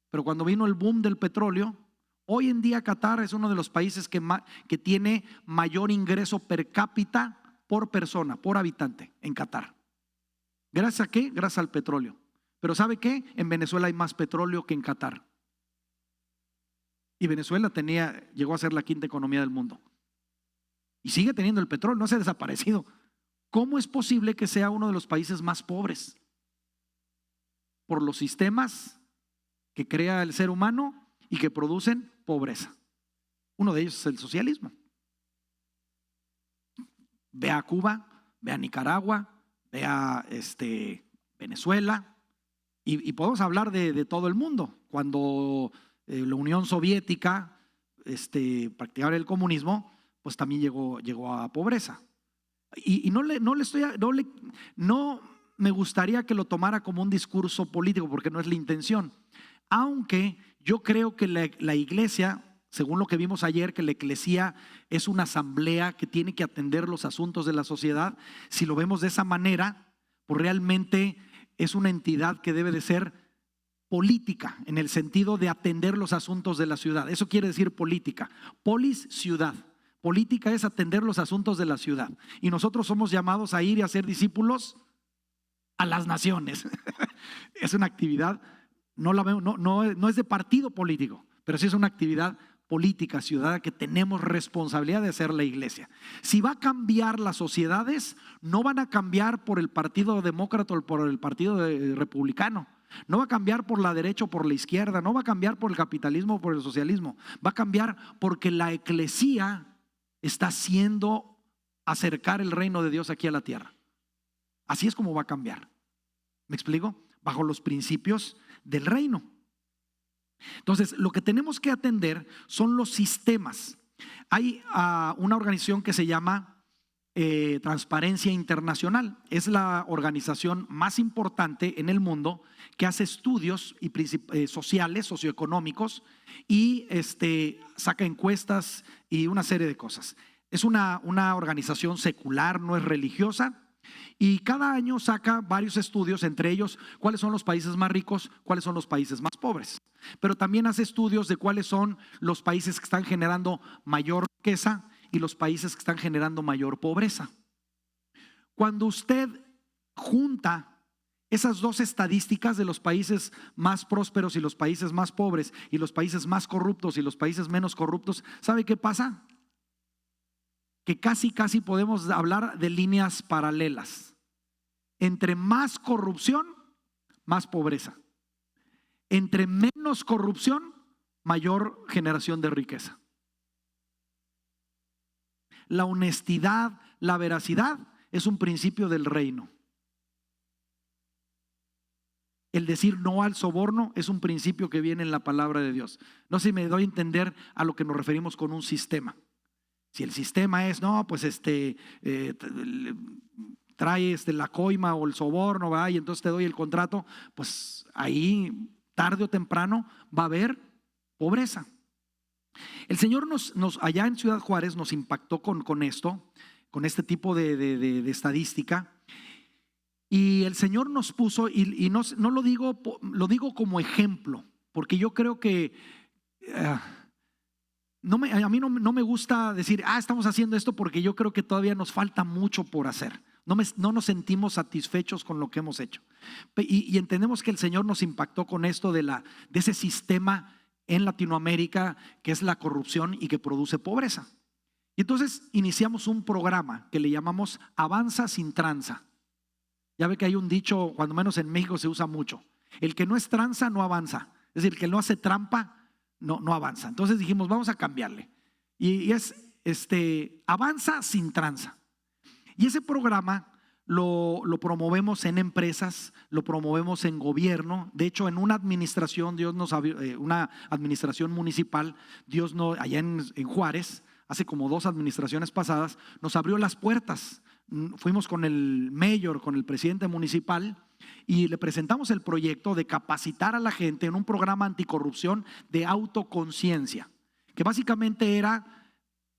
Speaker 1: Pero cuando vino el boom del petróleo, hoy en día Qatar es uno de los países que tiene mayor ingreso per cápita por persona, por habitante en Qatar. ¿Gracias a qué? Gracias al petróleo. Pero ¿sabe qué? En Venezuela hay más petróleo que en Qatar. Y Venezuela llegó a ser la quinta economía del mundo. Y sigue teniendo el petróleo, no se ha desaparecido. ¿Cómo es posible que sea uno de los países más pobres? Por los sistemas que crea el ser humano y que producen pobreza. Uno de ellos es el socialismo. Ve a Cuba, ve a Nicaragua, ve a Venezuela, y podemos hablar de todo el mundo. Cuando la Unión Soviética practicaba el comunismo, pues también llegó a pobreza. Y no me gustaría que lo tomara como un discurso político, porque no es la intención. Aunque yo creo que la iglesia, según lo que vimos ayer, que la eclesía es una asamblea que tiene que atender los asuntos de la sociedad. Si lo vemos de esa manera, pues realmente es una entidad que debe de ser política, en el sentido de atender los asuntos de la ciudad. Eso quiere decir política. Polis, ciudad. Política es atender los asuntos de la ciudad. Y nosotros somos llamados a ir y a ser discípulos a las naciones. Es una actividad, no es de partido político, pero sí es una actividad política, ciudadana, que tenemos responsabilidad de hacer la iglesia. Si va a cambiar las sociedades, no van a cambiar por el partido demócrata o por el partido republicano. No va a cambiar por la derecha o por la izquierda, no va a cambiar por el capitalismo o por el socialismo. Va a cambiar porque la eclesía está haciendo acercar el reino de Dios aquí a la tierra. Así es como va a cambiar. ¿Me explico? Bajo los principios del reino. Entonces, lo que tenemos que atender son los sistemas. Hay una organización que se llama Transparencia Internacional. Es la organización más importante en el mundo que hace estudios sociales, socioeconómicos, y saca encuestas y una serie de cosas. Es una organización secular, no es religiosa, y cada año saca varios estudios, entre ellos cuáles son los países más ricos, cuáles son los países más pobres. Pero también hace estudios de cuáles son los países que están generando mayor riqueza y los países que están generando mayor pobreza. Cuando usted junta esas dos estadísticas de los países más prósperos y los países más pobres, y los países más corruptos y los países menos corruptos, ¿sabe qué pasa? Que casi podemos hablar de líneas paralelas. Entre más corrupción, más pobreza. Entre menos corrupción, mayor generación de riqueza. La honestidad, la veracidad es un principio del reino. El decir no al soborno es un principio que viene en la palabra de Dios. No sé si me doy a entender a lo que nos referimos con un sistema. Si el sistema es, no, pues trae la coima o el soborno, ¿verdad? Y entonces te doy el contrato, pues ahí tarde o temprano va a haber pobreza. El Señor allá en Ciudad Juárez nos impactó con esto, con este tipo de estadística. Y el Señor nos puso, y no lo digo como ejemplo, porque yo creo que a mí no me gusta decir, estamos haciendo esto, porque yo creo que todavía nos falta mucho por hacer. No nos sentimos satisfechos con lo que hemos hecho. Y entendemos que el Señor nos impactó con esto de ese sistema en Latinoamérica que es la corrupción y que produce pobreza. Y entonces iniciamos un programa que le llamamos Avanza sin tranza. Ya ve que hay un dicho, cuando menos en México se usa mucho: el que no es tranza no avanza. Es decir, el que no hace trampa no avanza. Entonces dijimos, vamos a cambiarle. Y es Avanza sin tranza. Y ese programa lo promovemos en empresas, lo promovemos en gobierno. De hecho, en una administración, una administración municipal, allá en Juárez, hace como 2 administraciones pasadas, nos abrió las puertas. Fuimos con el mayor, con el presidente municipal, y le presentamos el proyecto de capacitar a la gente en un programa anticorrupción de autoconciencia, que básicamente era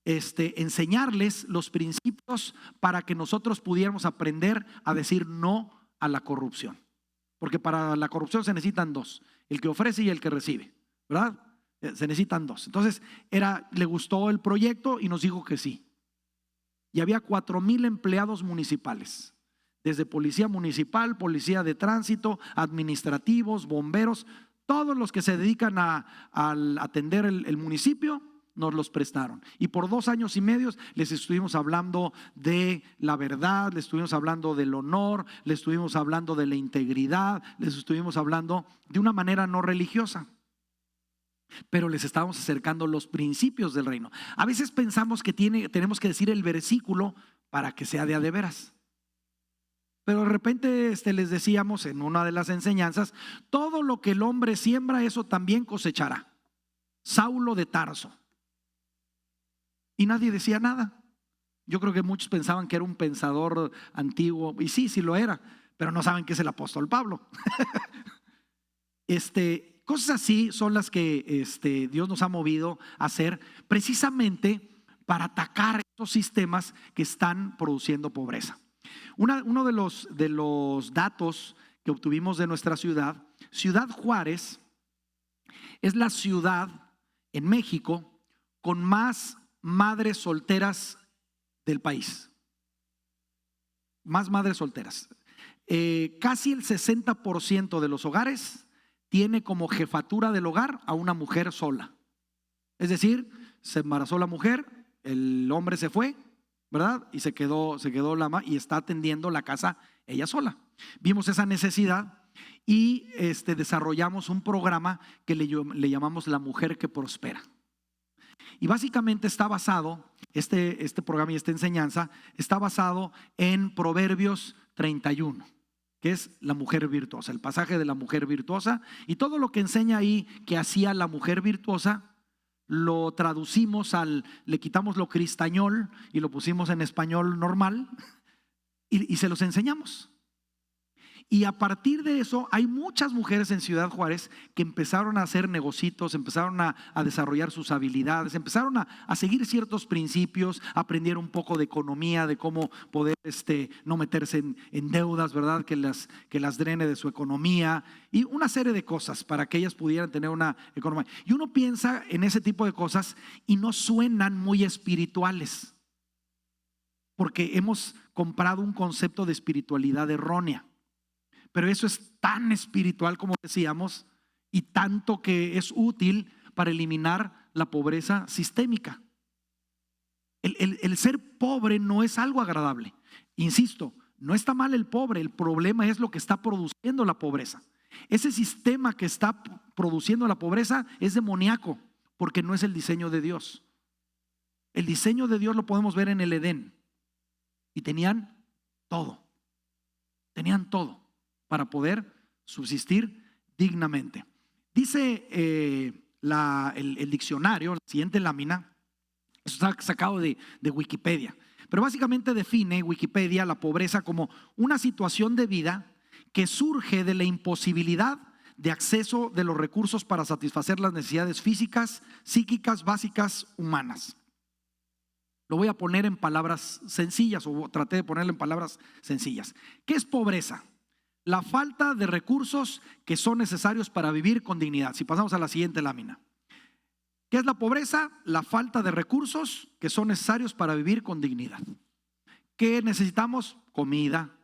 Speaker 1: enseñarles los principios para que nosotros pudiéramos aprender a decir no a la corrupción. Porque para la corrupción se necesitan 2, el que ofrece y el que recibe, ¿verdad? Se necesitan 2. Entonces le gustó el proyecto y nos dijo que sí. Y había 4,000 empleados municipales, desde policía municipal, policía de tránsito, administrativos, bomberos, todos los que se dedican a atender el municipio nos los prestaron. Y por 2 años y medio les estuvimos hablando de la verdad, les estuvimos hablando del honor, les estuvimos hablando de la integridad, les estuvimos hablando de una manera no religiosa. Pero les estábamos acercando los principios del reino. A veces pensamos que tenemos que decir el versículo para que sea de a de veras. Pero de repente les decíamos en una de las enseñanzas: todo lo que el hombre siembra, eso también cosechará. Saulo de Tarso. Y nadie decía nada. Yo creo que muchos pensaban que era un pensador antiguo, y sí lo era, pero no saben que es el apóstol Pablo. Cosas así son las que Dios nos ha movido a hacer, precisamente para atacar estos sistemas que están produciendo pobreza. Uno de los datos que obtuvimos de nuestra ciudad, Ciudad Juárez, es la ciudad en México con más madres solteras del país. Más madres solteras. Casi el 60% de los hogares tiene como jefatura del hogar a una mujer sola. Es decir, se embarazó la mujer, el hombre se fue, ¿verdad? Y se quedó y está atendiendo la casa ella sola. Vimos esa necesidad y desarrollamos un programa que le llamamos La Mujer que Prospera. Y básicamente está basado, este programa y esta enseñanza está basado en Proverbios 31, que es la mujer virtuosa, el pasaje de la mujer virtuosa, y todo lo que enseña ahí que hacía la mujer virtuosa lo traducimos le quitamos lo cristañol y lo pusimos en español normal y se los enseñamos. Y a partir de eso hay muchas mujeres en Ciudad Juárez que empezaron a hacer negocios, empezaron a desarrollar sus habilidades, empezaron a seguir ciertos principios, a aprender un poco de economía, de cómo poder no meterse en deudas, ¿verdad? Que las drene de su economía y una serie de cosas para que ellas pudieran tener una economía. Y uno piensa en ese tipo de cosas y no suenan muy espirituales, porque hemos comprado un concepto de espiritualidad errónea. Pero eso es tan espiritual, como decíamos, y tanto que es útil para eliminar la pobreza sistémica. El ser pobre no es algo agradable. Insisto, no está mal el pobre, el problema es lo que está produciendo la pobreza. Ese sistema que está produciendo la pobreza es demoníaco, porque no es el diseño de Dios. El diseño de Dios lo podemos ver en el Edén. Y tenían todo para poder subsistir dignamente. Dice el diccionario, la siguiente lámina, esto está sacado de Wikipedia, pero básicamente define Wikipedia la pobreza como una situación de vida que surge de la imposibilidad de acceso de los recursos para satisfacer las necesidades físicas, psíquicas, básicas, humanas. Lo voy a poner en palabras sencillas, o traté de ponerlo en palabras sencillas. ¿Qué es pobreza? La falta de recursos que son necesarios para vivir con dignidad. Si pasamos a la siguiente lámina. ¿Qué es la pobreza? La falta de recursos que son necesarios para vivir con dignidad. ¿Qué necesitamos? Comida,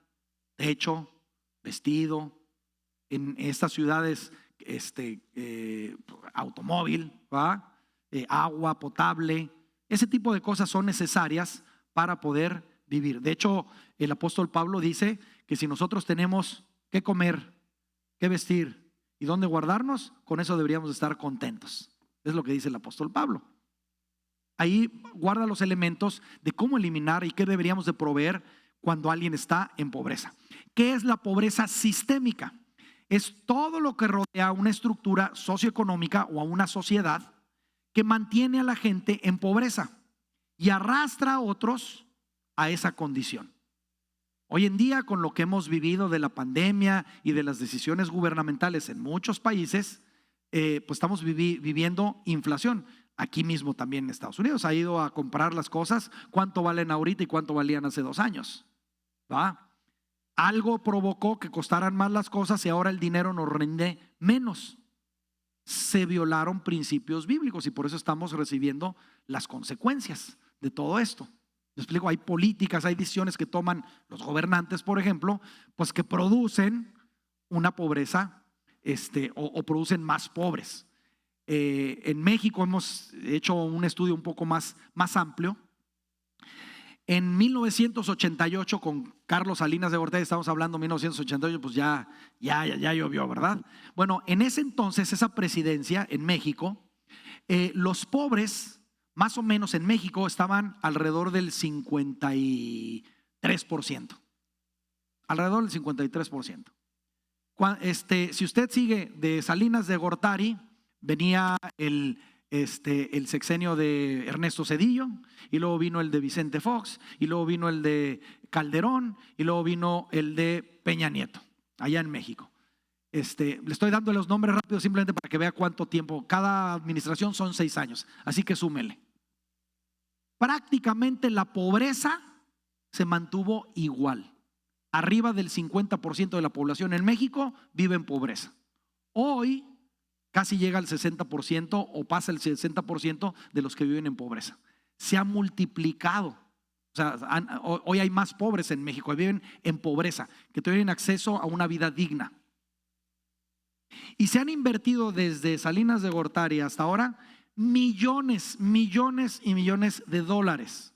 Speaker 1: techo, vestido. En estas ciudades, automóvil, agua potable. Ese tipo de cosas son necesarias para poder vivir. De hecho, el apóstol Pablo dice que si nosotros tenemos qué comer, qué vestir y dónde guardarnos, con eso deberíamos estar contentos. Es lo que dice el apóstol Pablo. Ahí guarda los elementos de cómo eliminar y qué deberíamos de proveer cuando alguien está en pobreza. ¿Qué es la pobreza sistémica? Es todo lo que rodea a una estructura socioeconómica o a una sociedad que mantiene a la gente en pobreza y arrastra a otros a esa condición. Hoy en día, con lo que hemos vivido de la pandemia y de las decisiones gubernamentales en muchos países, pues estamos viviendo inflación. Aquí mismo también en Estados Unidos ha ido a comprar las cosas, cuánto valen ahorita y cuánto valían hace 2 años. ¿Va? Algo provocó que costaran más las cosas y ahora el dinero nos rinde menos. Se violaron principios bíblicos y por eso estamos recibiendo las consecuencias de todo esto. Les explico, hay políticas, hay decisiones que toman los gobernantes, por ejemplo, pues que producen una pobreza o producen más pobres. En México hemos hecho un estudio un poco más amplio. En 1988, con Carlos Salinas de Gortari, estamos hablando 1988, pues ya llovió, ¿verdad? Bueno, en ese entonces, esa presidencia en México, los pobres, más o menos en México, estaban alrededor del 53%. Alrededor del 53%. Si usted sigue de Salinas de Gortari, venía el sexenio de Ernesto Zedillo, y luego vino el de Vicente Fox, y luego vino el de Calderón, y luego vino el de Peña Nieto, allá en México. Le estoy dando los nombres rápidos simplemente para que vea cuánto tiempo. Cada administración son 6 años, así que súmele. Prácticamente la pobreza se mantuvo igual. Arriba del 50% de la población en México vive en pobreza. Hoy casi llega al 60% o pasa el 60% de los que viven en pobreza. Se ha multiplicado. O sea, hoy hay más pobres en México, viven en pobreza, que tienen acceso a una vida digna. Y se han invertido desde Salinas de Gortari hasta ahora millones y millones de dólares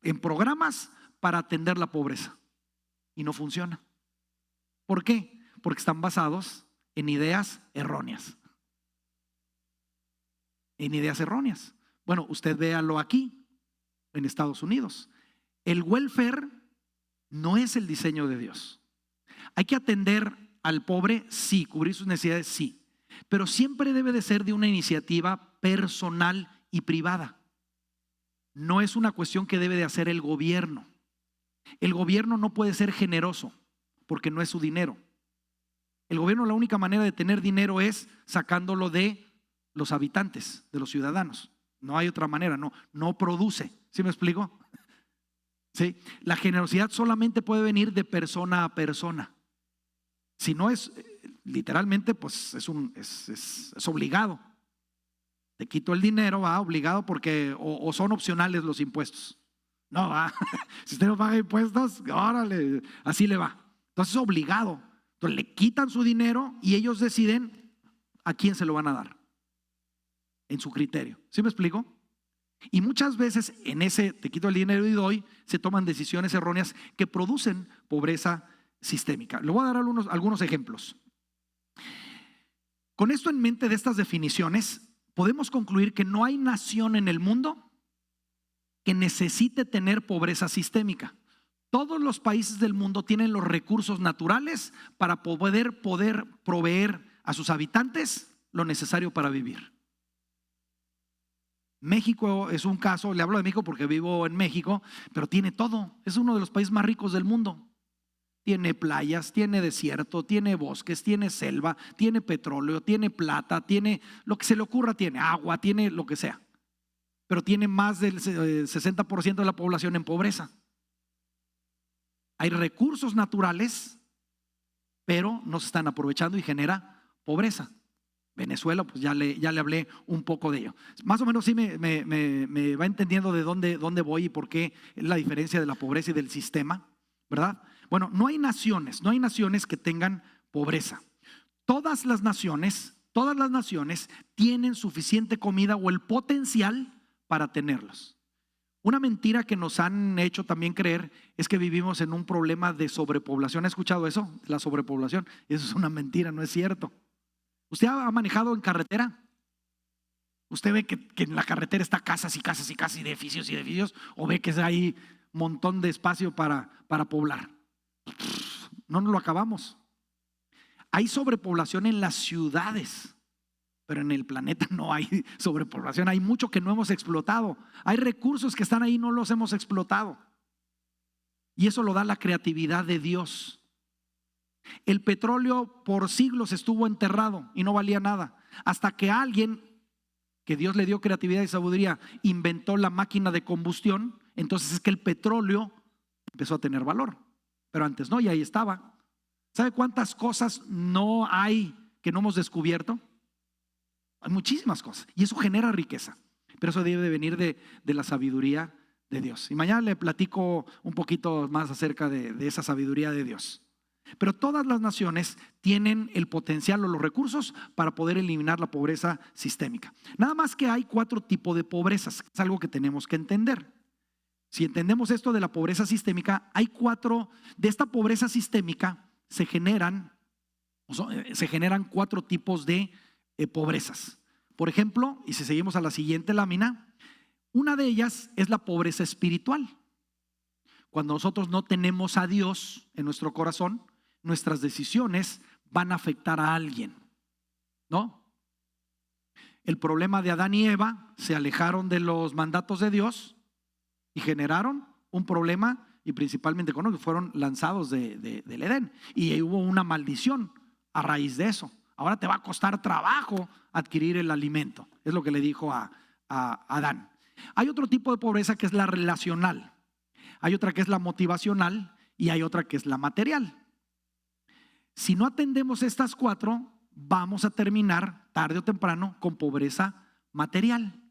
Speaker 1: en programas para atender la pobreza. Y no funciona. ¿Por qué? Porque están basados en ideas erróneas. En ideas erróneas. Bueno, usted véalo aquí, en Estados Unidos. El welfare no es el diseño de Dios. Hay que atender al pobre, sí, cubrir sus necesidades, sí. Pero siempre debe de ser de una iniciativa personal y privada. No es una cuestión que debe de hacer el gobierno. El gobierno no puede ser generoso porque no es su dinero. El gobierno, la única manera de tener dinero es sacándolo de los habitantes, de los ciudadanos. No hay otra manera, no produce. ¿Sí me explico? ¿Sí? La generosidad solamente puede venir de persona a persona. Si no es, literalmente, pues es obligado. Te quito el dinero, va, obligado, porque o son opcionales los impuestos. No, va. Si usted no paga impuestos, órale, así le va. Entonces es obligado. Entonces le quitan su dinero y ellos deciden a quién se lo van a dar, en su criterio. ¿Sí me explico? Y muchas veces en ese te quito el dinero y doy, se toman decisiones erróneas que producen pobreza sistémica. Le voy a dar algunos ejemplos. Con esto en mente, de estas definiciones, podemos concluir que no hay nación en el mundo que necesite tener pobreza sistémica. Todos los países del mundo tienen los recursos naturales para poder proveer a sus habitantes lo necesario para vivir. México es un caso, le hablo de México porque vivo en México, pero tiene todo. Es uno de los países más ricos del mundo. Tiene playas, tiene desierto, tiene bosques, tiene selva, tiene petróleo, tiene plata, tiene lo que se le ocurra, tiene agua, tiene lo que sea. Pero tiene más del 60% de la población en pobreza. Hay recursos naturales, pero no se están aprovechando y genera pobreza. Venezuela, pues ya le hablé un poco de ello. Más o menos sí me va entendiendo de dónde voy y por qué es la diferencia de la pobreza y del sistema, ¿verdad? Bueno, no hay naciones que tengan pobreza. Todas las naciones tienen suficiente comida o el potencial para tenerlos. Una mentira que nos han hecho también creer es que vivimos en un problema de sobrepoblación. ¿Ha escuchado eso? La sobrepoblación. Eso es una mentira, no es cierto. ¿Usted ha manejado en carretera? ¿Usted ve que en la carretera está casas y casas y casas y edificios y edificios? ¿O ve que hay un montón de espacio para poblar? No nos lo acabamos. Hay sobrepoblación en las ciudades, pero en el planeta no hay sobrepoblación. Hay mucho que no hemos explotado. Hay recursos que están ahí y no los hemos explotado. Y eso lo da la creatividad de Dios. El petróleo por siglos estuvo enterrado y no valía nada, hasta que alguien, que Dios le dio creatividad y sabiduría, inventó la máquina de combustión. Entonces es que el petróleo empezó a tener valor, pero antes no, y ahí estaba. ¿Sabe cuántas cosas no hay que no hemos descubierto? Hay muchísimas cosas, y eso genera riqueza, pero eso debe de venir de la sabiduría de Dios. Y mañana le platico un poquito más acerca de esa sabiduría de Dios. Pero todas las naciones tienen el potencial o los recursos para poder eliminar la pobreza sistémica. Nada más que hay 4 tipos de pobrezas, es algo que tenemos que entender. Si entendemos esto de la pobreza sistémica, hay 4, de esta pobreza sistémica se generan 4 tipos de pobrezas. Por ejemplo, y si seguimos a la siguiente lámina, una de ellas es la pobreza espiritual. Cuando nosotros no tenemos a Dios en nuestro corazón, nuestras decisiones van a afectar a alguien, ¿no? El problema de Adán y Eva, se alejaron de los mandatos de Dios y generaron un problema, y principalmente económico, fueron lanzados del Edén, y hubo una maldición a raíz de eso. Ahora te va a costar trabajo adquirir el alimento, es lo que le dijo a Adán. Hay otro tipo de pobreza que es la relacional, hay otra que es la motivacional y hay otra que es la material. Si no atendemos estas 4, vamos a terminar tarde o temprano con pobreza material.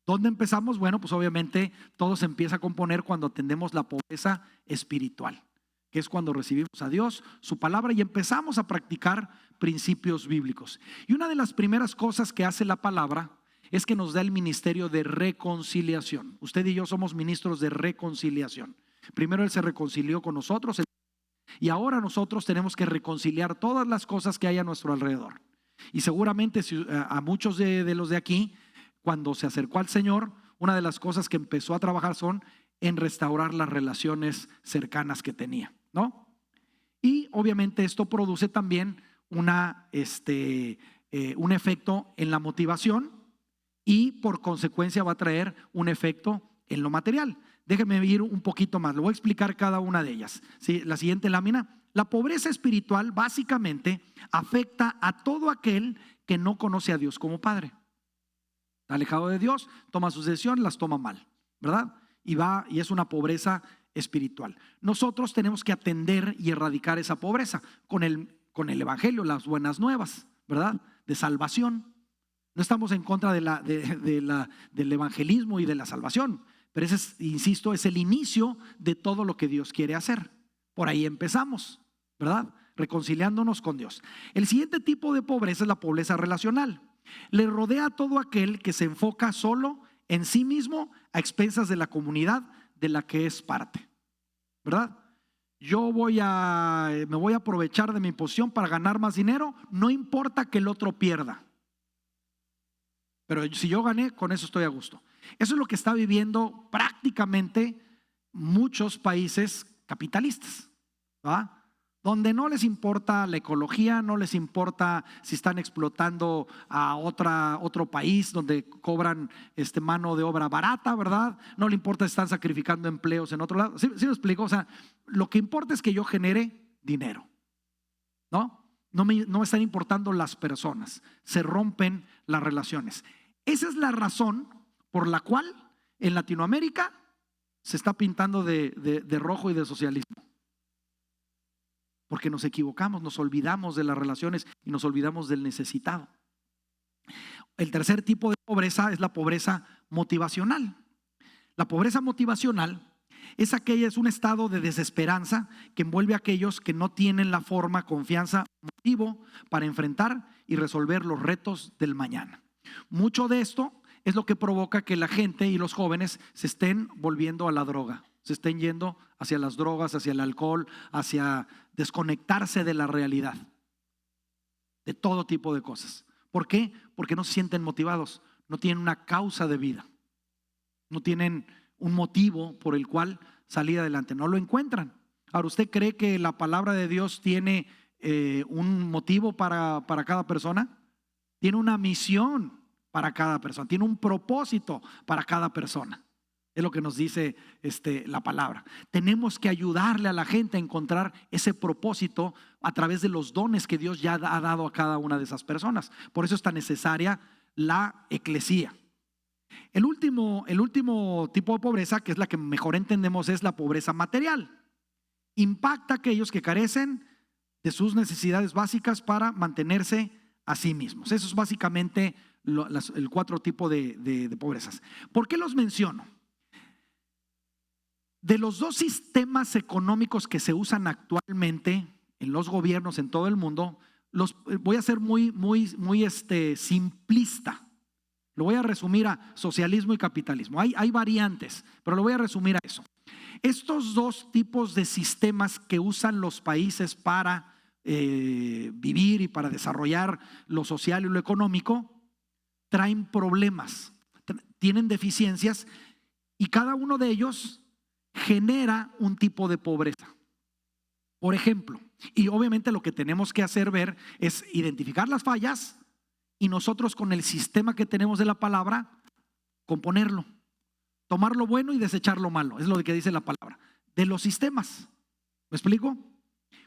Speaker 1: ¿Dónde empezamos? Bueno, pues obviamente todo se empieza a componer cuando atendemos la pobreza espiritual, que es cuando recibimos a Dios, su palabra, y empezamos a practicar principios bíblicos. Y una de las primeras cosas que hace la palabra es que nos da el ministerio de reconciliación. Usted y yo somos ministros de reconciliación. Primero Él se reconcilió con nosotros y ahora nosotros tenemos que reconciliar todas las cosas que hay a nuestro alrededor. Y seguramente a muchos de los de aquí, cuando se acercó al Señor, una de las cosas que empezó a trabajar son en restaurar las relaciones cercanas que tenía, ¿no? Y obviamente esto produce también un efecto en la motivación, y por consecuencia va a traer un efecto en lo material. Déjenme ir un poquito más, lo voy a explicar cada una de ellas. ¿Sí? La siguiente lámina. La pobreza espiritual básicamente afecta a todo aquel que no conoce a Dios como Padre. Está alejado de Dios, toma sus decisiones, las toma mal, ¿verdad? Y es una pobreza espiritual. Nosotros tenemos que atender y erradicar esa pobreza con el evangelio, las buenas nuevas, ¿verdad? De salvación. No estamos en contra del evangelismo y de la salvación, pero ese es, insisto, es el inicio de todo lo que Dios quiere hacer. Por ahí empezamos, ¿verdad? Reconciliándonos con Dios. El siguiente tipo de pobreza es la pobreza relacional. Le rodea a todo aquel que se enfoca solo en sí mismo a expensas de la comunidad de la que es parte, ¿verdad? Me voy a aprovechar de mi posición para ganar más dinero, no importa que el otro pierda. Pero si yo gané, con eso estoy a gusto. Eso es lo que está viviendo prácticamente muchos países capitalistas, ¿verdad? Donde no les importa la ecología, no les importa si están explotando a otro país donde cobran mano de obra barata, ¿verdad? No le importa si están sacrificando empleos en otro lado. ¿Sí me explico? O sea, lo que importa es que yo genere dinero, ¿no? No me están importando las personas, se rompen las relaciones. Esa es la razón por la cual en Latinoamérica se está pintando de rojo y de socialismo. Porque nos equivocamos, nos olvidamos de las relaciones y nos olvidamos del necesitado. El tercer tipo de pobreza es la pobreza motivacional. La pobreza motivacional es un estado de desesperanza que envuelve a aquellos que no tienen la forma, confianza, motivo para enfrentar y resolver los retos del mañana. Mucho de esto es lo que provoca que la gente y los jóvenes se estén volviendo a la droga, se estén yendo hacia las drogas, hacia el alcohol, hacia desconectarse de la realidad, de todo tipo de cosas. ¿Por qué? Porque no se sienten motivados, no tienen una causa de vida, no tienen un motivo por el cual salir adelante, no lo encuentran. Ahora, ¿usted cree que la palabra de Dios tiene un motivo para cada persona? Tiene una misión para cada persona, tiene un propósito para cada persona. Es lo que nos dice la palabra. Tenemos que ayudarle a la gente a encontrar ese propósito a través de los dones que Dios ya ha dado a cada una de esas personas. Por eso es tan necesaria la eclesía. El último tipo de pobreza, que es la que mejor entendemos, es la pobreza material. Impacta a aquellos que carecen de sus necesidades básicas para mantenerse a sí mismos. Eso es básicamente el cuatro tipos de pobrezas. ¿Por qué los menciono? De los dos sistemas económicos que se usan actualmente en los gobiernos en todo el mundo, voy a ser muy simplista. Lo voy a resumir a socialismo y capitalismo. Hay variantes, pero lo voy a resumir a eso. Estos dos tipos de sistemas que usan los países para vivir y para desarrollar lo social y lo económico traen problemas, tienen deficiencias y cada uno de ellos genera un tipo de pobreza. Por ejemplo, y obviamente lo que tenemos que hacer ver es identificar las fallas y nosotros con el sistema que tenemos de la palabra componerlo, tomar lo bueno y desechar lo malo, es lo que dice la palabra, de los sistemas. ¿Me explico?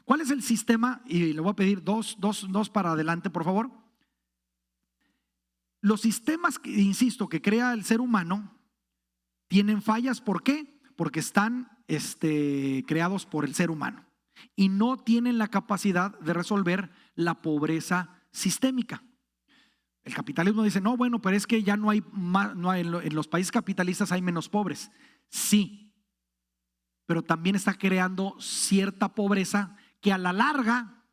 Speaker 1: ¿Cuál es el sistema? Y le voy a pedir dos para adelante, por favor. Los sistemas, insisto, que crea el ser humano tienen fallas. ¿Por qué? Porque están creados por el ser humano y no tienen la capacidad de resolver la pobreza sistémica. El capitalismo dice, no, bueno, pero es que ya no hay en los países capitalistas hay menos pobres. Sí, pero también está creando cierta pobreza que a la larga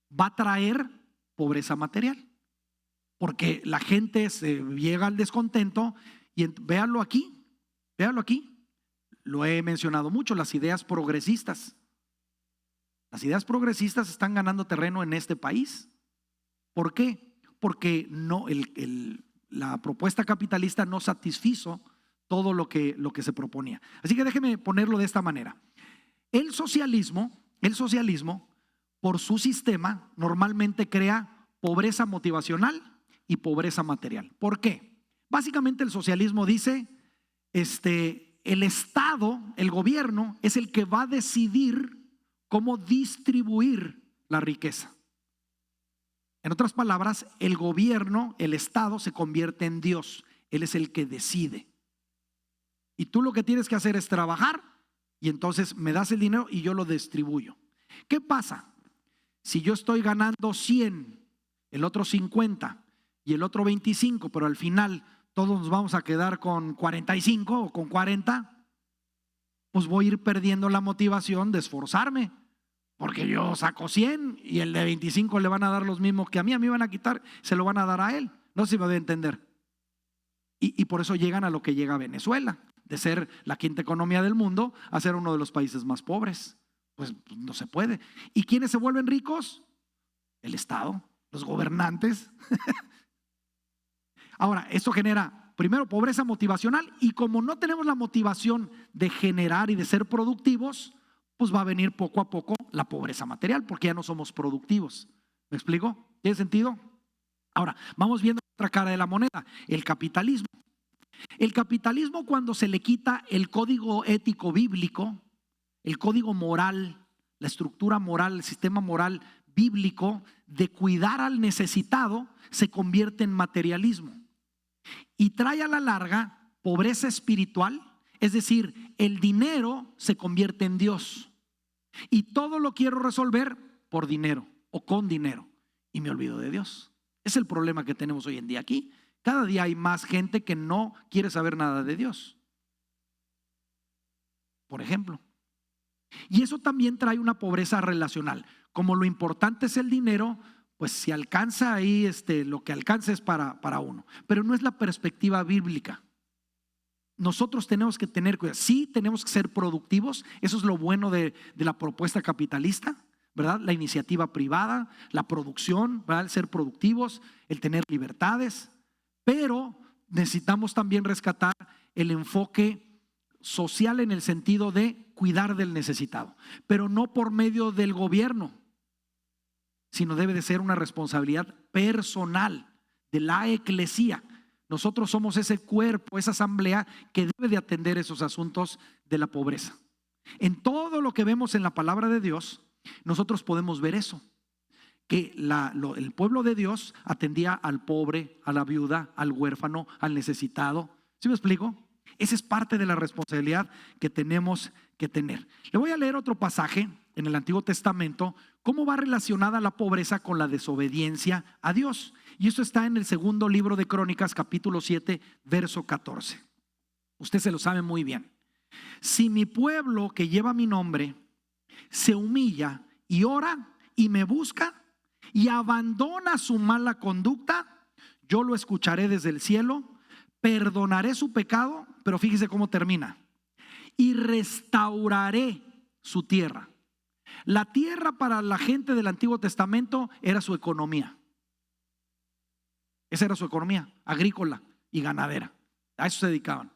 Speaker 1: va a traer pobreza material. Porque la gente se llega al descontento y véanlo aquí, lo he mencionado mucho, las ideas progresistas. Las ideas progresistas están ganando terreno en este país. ¿Por qué? Porque la propuesta capitalista no satisfizo todo lo que se proponía. Así que déjeme ponerlo de esta manera. El socialismo, por su sistema, normalmente crea pobreza motivacional y pobreza material. ¿Por qué? Básicamente el socialismo dice, el Estado, el gobierno, es el que va a decidir cómo distribuir la riqueza. En otras palabras, el gobierno, el Estado se convierte en Dios. Él es el que decide. Y tú lo que tienes que hacer es trabajar y entonces me das el dinero y yo lo distribuyo. ¿Qué pasa? Si yo estoy ganando 100, el otro 50 y el otro 25, pero al final todos nos vamos a quedar con 45 o con 40, pues voy a ir perdiendo la motivación de esforzarme, porque yo saco 100 y el de 25 le van a dar los mismos que a mí van a quitar, se lo van a dar a él. No sé si me debe entender. Y por eso llegan a lo que llega a Venezuela, de ser la quinta economía del mundo a ser uno de los países más pobres. Pues no se puede. ¿Y quiénes se vuelven ricos? El Estado, los gobernantes. Ahora, esto genera primero pobreza motivacional, y como no tenemos la motivación de generar y de ser productivos, pues va a venir poco a poco la pobreza material, porque ya no somos productivos. ¿Me explico? ¿Tiene sentido? Ahora, vamos viendo otra cara de la moneda, el capitalismo. El capitalismo, cuando se le quita el código ético bíblico, el código moral, la estructura moral, el sistema moral bíblico de cuidar al necesitado, se convierte en materialismo y trae a la larga pobreza espiritual. Es decir, el dinero se convierte en Dios y todo lo quiero resolver por dinero o con dinero y me olvido de Dios. Es el problema que tenemos hoy en día aquí. Cada día hay más gente que no quiere saber nada de Dios, por ejemplo. Y eso también trae una pobreza relacional. Como lo importante es el dinero, pues si alcanza ahí, lo que alcanza es para uno. Pero no es la perspectiva bíblica. Nosotros tenemos que tener cuidado. Sí, tenemos que ser productivos. Eso es lo bueno de la propuesta capitalista, ¿verdad? La iniciativa privada, la producción, ¿verdad? El ser productivos, el tener libertades. Pero necesitamos también rescatar el enfoque social en el sentido de cuidar del necesitado, pero no por medio del gobierno, sino debe de ser una responsabilidad personal de la eclesía. Nosotros somos ese cuerpo, esa asamblea que debe de atender esos asuntos de la pobreza. En todo lo que vemos en la palabra de Dios, nosotros podemos ver eso, que el pueblo de Dios atendía al pobre, a la viuda, al huérfano, al necesitado. ¿Sí me explico? Esa es parte de la responsabilidad que tenemos que tener. Le voy a leer otro pasaje en el Antiguo Testamento, cómo va relacionada la pobreza con la desobediencia a Dios. Y esto está en el segundo libro de Crónicas, capítulo 7, verso 14. Usted se lo sabe muy bien. Si mi pueblo que lleva mi nombre se humilla y ora y me busca y abandona su mala conducta, yo lo escucharé desde el cielo, perdonaré su pecado, pero fíjese cómo termina, y restauraré su tierra. La tierra para la gente del Antiguo Testamento era su economía. Esa era su economía, agrícola y ganadera. A eso se dedicaban.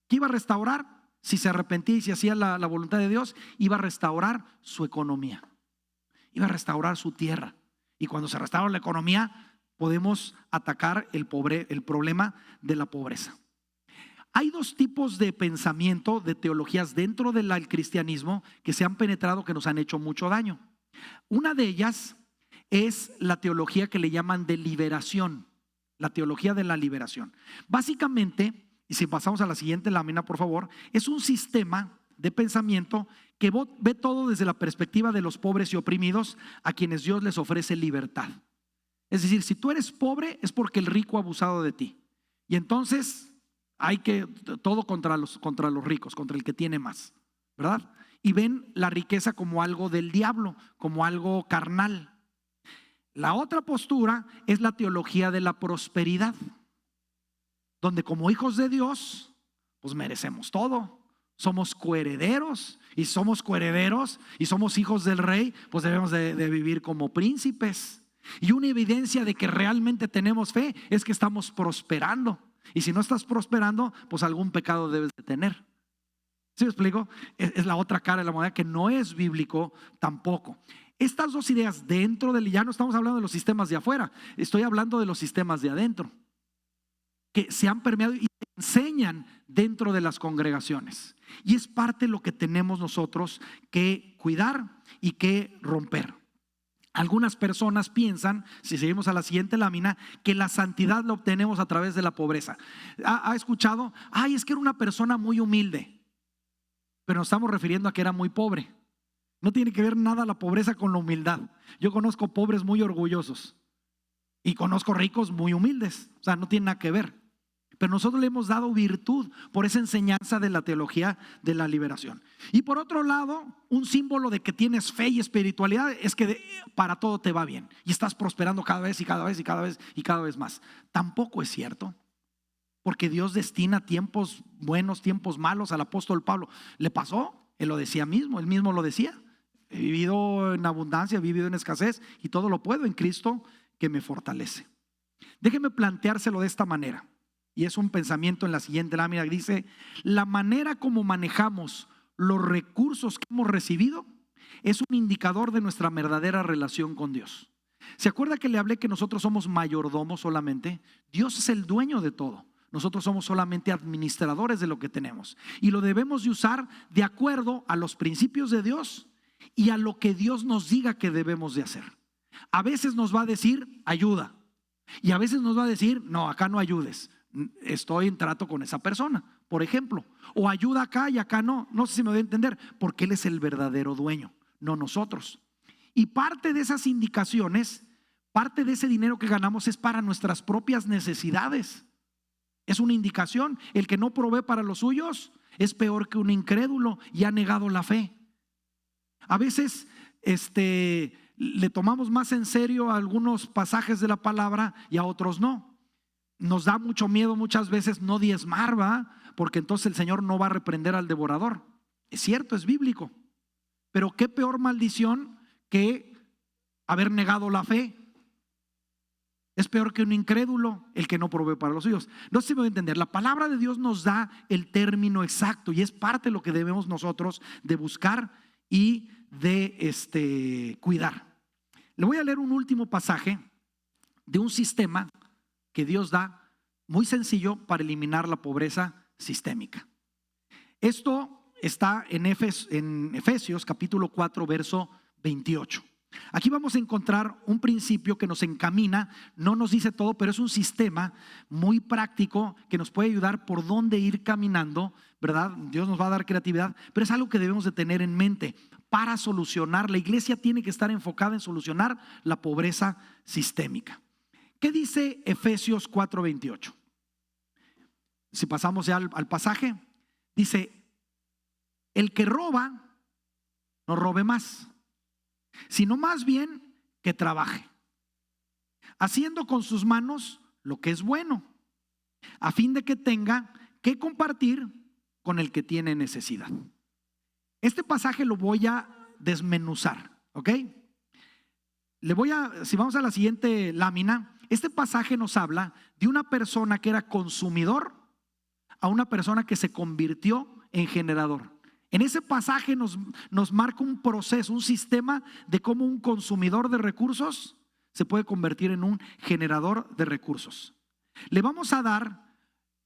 Speaker 1: ¿Qué iba a restaurar? Si se arrepentía y se hacía la voluntad de Dios, iba a restaurar su economía. Iba a restaurar su tierra. Y cuando se restaura la economía, podemos atacar el problema de la pobreza. Hay dos tipos de pensamiento, de teologías dentro del cristianismo que se han penetrado, que nos han hecho mucho daño. Una de ellas es la teología que le llaman de liberación, la teología de la liberación. Básicamente, y si pasamos a la siguiente lámina, por favor, es un sistema de pensamiento que ve todo desde la perspectiva de los pobres y oprimidos, a quienes Dios les ofrece libertad. Es decir, si tú eres pobre es porque el rico ha abusado de ti. Y entonces hay que todo contra los ricos, contra el que tiene más, ¿verdad? Y ven la riqueza como algo del diablo, como algo carnal. La otra postura es la teología de la prosperidad, donde como hijos de Dios, pues merecemos todo. Somos coherederos, y somos coherederos y somos hijos del rey, pues debemos de vivir como príncipes. Y una evidencia de que realmente tenemos fe es que estamos prosperando. Y si no estás prosperando, pues algún pecado debes de tener. ¿Sí me explico? Es la otra cara de la moneda, que no es bíblico tampoco. Estas dos ideas dentro ya no estamos hablando de los sistemas de afuera, estoy hablando de los sistemas de adentro. que se han permeado y enseñan dentro de las congregaciones. Y es parte de lo que tenemos nosotros que cuidar y que romper. Algunas personas piensan, si seguimos a la siguiente lámina, que la santidad la obtenemos a través de la pobreza. ¿Ha escuchado? Ay, es que era una persona muy humilde, pero nos estamos refiriendo a que era muy pobre. No tiene que ver nada la pobreza con la humildad. Yo conozco pobres muy orgullosos y conozco ricos muy humildes. O sea, no tiene nada que ver. Pero nosotros le hemos dado virtud por esa enseñanza de la teología de la liberación. Y por otro lado, un símbolo de que tienes fe y espiritualidad es que para todo te va bien y estás prosperando cada vez y cada vez y cada vez y cada vez más. Tampoco es cierto, porque Dios destina tiempos buenos, tiempos malos. Al apóstol Pablo le pasó, él lo decía mismo, él mismo lo decía: he vivido en abundancia, he vivido en escasez y todo lo puedo en Cristo que me fortalece. Déjeme planteárselo de esta manera. Y es un pensamiento en la siguiente lámina que dice: la manera como manejamos los recursos que hemos recibido es un indicador de nuestra verdadera relación con Dios. ¿Se acuerda que le hablé que nosotros somos mayordomos solamente? Dios es el dueño de todo. Nosotros somos solamente administradores de lo que tenemos. Y lo debemos de usar de acuerdo a los principios de Dios y a lo que Dios nos diga que debemos de hacer. A veces nos va a decir ayuda y a veces nos va a decir no, acá no ayudes. Estoy en trato con esa persona, por ejemplo, o ayuda acá y acá no. No sé si me voy a entender, porque Él es el verdadero dueño, no nosotros. Y parte de esas indicaciones, parte de ese dinero que ganamos es para nuestras propias necesidades. Es una indicación. El que no provee para los suyos es peor que un incrédulo y ha negado la fe. A veces le tomamos más en serio a algunos pasajes de la palabra y a otros no. Nos da mucho miedo muchas veces no diezmar, ¿va? Porque entonces el Señor no va a reprender al devorador. Es cierto, es bíblico. Pero qué peor maldición que haber negado la fe. Es peor que un incrédulo el que no provee para los suyos. No sé si me voy a entender. La palabra de Dios nos da el término exacto y es parte de lo que debemos nosotros de buscar y de cuidar. Le voy a leer un último pasaje de un sistema que Dios da muy sencillo para eliminar la pobreza sistémica. Esto está en Efesios capítulo 4 verso 28. Aquí vamos a encontrar un principio que nos encamina, no nos dice todo, pero es un sistema muy práctico que nos puede ayudar por dónde ir caminando, ¿verdad? Dios nos va a dar creatividad, pero es algo que debemos de tener en mente para solucionar. La iglesia tiene que estar enfocada en solucionar la pobreza sistémica. ¿Qué dice Efesios 4:28? Si pasamos ya al pasaje, dice: el que roba, no robe más, sino más bien que trabaje, haciendo con sus manos lo que es bueno, a fin de que tenga que compartir con el que tiene necesidad. Este pasaje lo voy a desmenuzar, ¿ok? Si vamos a la siguiente lámina, este pasaje nos habla de una persona que era consumidor a una persona que se convirtió en generador. En ese pasaje nos marca un proceso, un sistema de cómo un consumidor de recursos se puede convertir en un generador de recursos. Le vamos a dar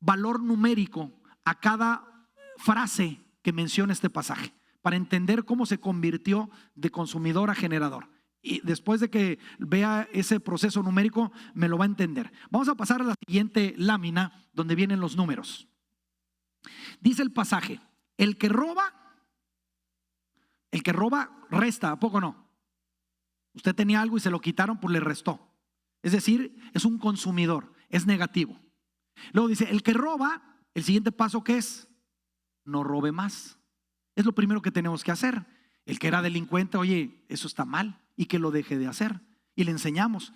Speaker 1: valor numérico a cada frase que menciona este pasaje para entender cómo se convirtió de consumidor a generador. Y después de que vea ese proceso numérico, me lo va a entender. Vamos a pasar a la siguiente lámina donde vienen los números. Dice el pasaje: el que roba resta, ¿a poco no? Usted tenía algo y se lo quitaron, pues le restó. Es decir, es un consumidor, es negativo. Luego dice: el que roba, el siguiente paso ¿qué es? No robe más. Es lo primero que tenemos que hacer. El que era delincuente, oye, eso está mal, y que lo deje de hacer. Y le enseñamos,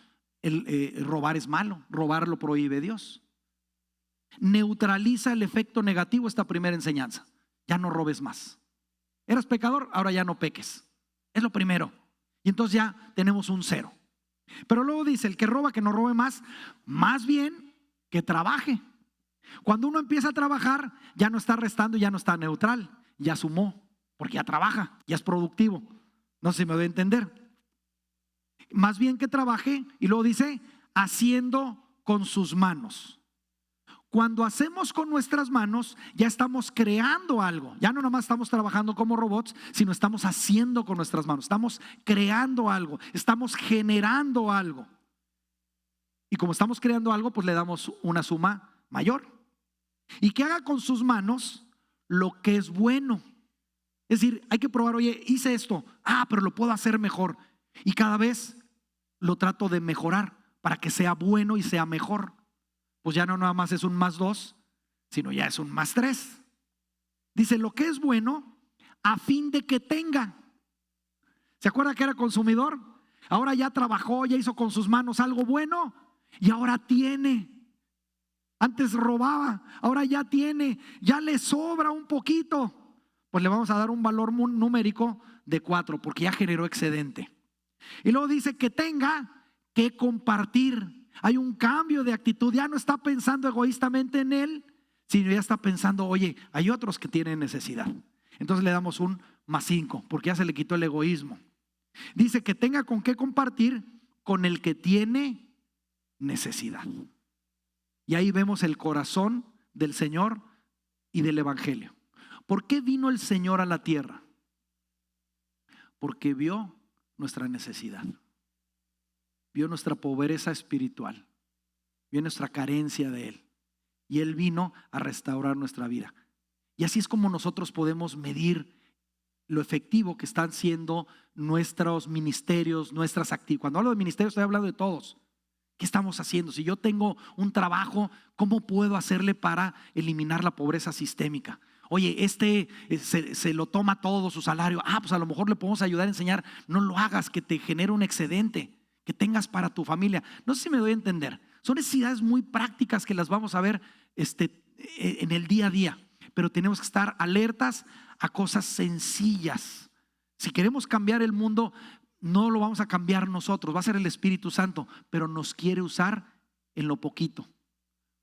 Speaker 1: robar es malo, robar lo prohíbe Dios. Neutraliza el efecto negativo esta primera enseñanza. Ya no robes más. Eras pecador, ahora ya no peques. Es lo primero. Y entonces ya tenemos un 0. Pero luego dice: el que roba, que no robe más bien que trabaje. Cuando uno empieza a trabajar, ya no está restando, ya no está neutral, ya sumó, porque ya trabaja, ya es productivo. No sé si me voy a entender. Más bien que trabaje, y luego dice: haciendo con sus manos. Cuando hacemos con nuestras manos, ya estamos creando algo. Ya no nomás estamos trabajando como robots, sino estamos haciendo con nuestras manos. Estamos creando algo, estamos generando algo. Y como estamos creando algo, pues le damos una suma mayor. Y que haga con sus manos lo que es bueno. Es decir, hay que probar, oye, hice esto, pero lo puedo hacer mejor. Y cada vez lo trato de mejorar para que sea bueno y sea mejor. Pues ya no nada más es un +2, sino ya es un +3. Dice, lo que es bueno a fin de que tenga. ¿Se acuerda que era consumidor? Ahora ya trabajó, ya hizo con sus manos algo bueno y ahora tiene. Antes robaba, ahora ya tiene, ya le sobra un poquito. Pues le vamos a dar un valor numérico de 4 porque ya generó excedente. Y luego dice que tenga que compartir. Hay un cambio de actitud, ya no está pensando egoístamente en él, sino ya está pensando, oye, hay otros que tienen necesidad. Entonces le damos un +5 porque ya se le quitó el egoísmo. Dice que tenga con qué compartir con el que tiene necesidad. Y ahí vemos el corazón del Señor y del Evangelio. ¿Por qué vino el Señor a la tierra? Porque vio nuestra necesidad, vio nuestra pobreza espiritual, vio nuestra carencia de Él. Y Él vino a restaurar nuestra vida. Y así es como nosotros podemos medir lo efectivo que están siendo nuestros ministerios, nuestras actividades. Cuando hablo de ministerios estoy hablando de todos. ¿Qué estamos haciendo? Si yo tengo un trabajo, ¿cómo puedo hacerle para eliminar la pobreza sistémica? Oye, se lo toma todo su salario. Pues a lo mejor le podemos ayudar a enseñar. No lo hagas, que te genere un excedente, que tengas para tu familia. No sé si me doy a entender. Son necesidades muy prácticas que las vamos a ver en el día a día. Pero tenemos que estar alertas a cosas sencillas. Si queremos cambiar el mundo, no lo vamos a cambiar nosotros, va a ser el Espíritu Santo, pero nos quiere usar en lo poquito,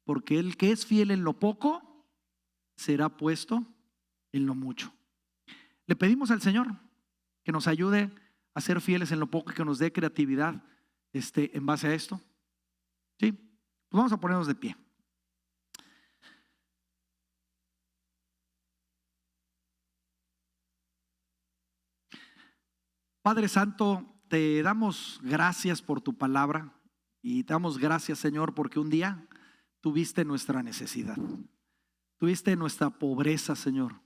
Speaker 1: porque el que es fiel en lo poco será puesto en lo mucho. Le pedimos al Señor que nos ayude a ser fieles en lo poco y que nos dé creatividad en base a esto. ¿Sí? Pues vamos a ponernos de pie. Padre Santo, te damos gracias por tu palabra y te damos gracias, Señor, porque un día tuviste nuestra necesidad, tuviste nuestra pobreza, Señor,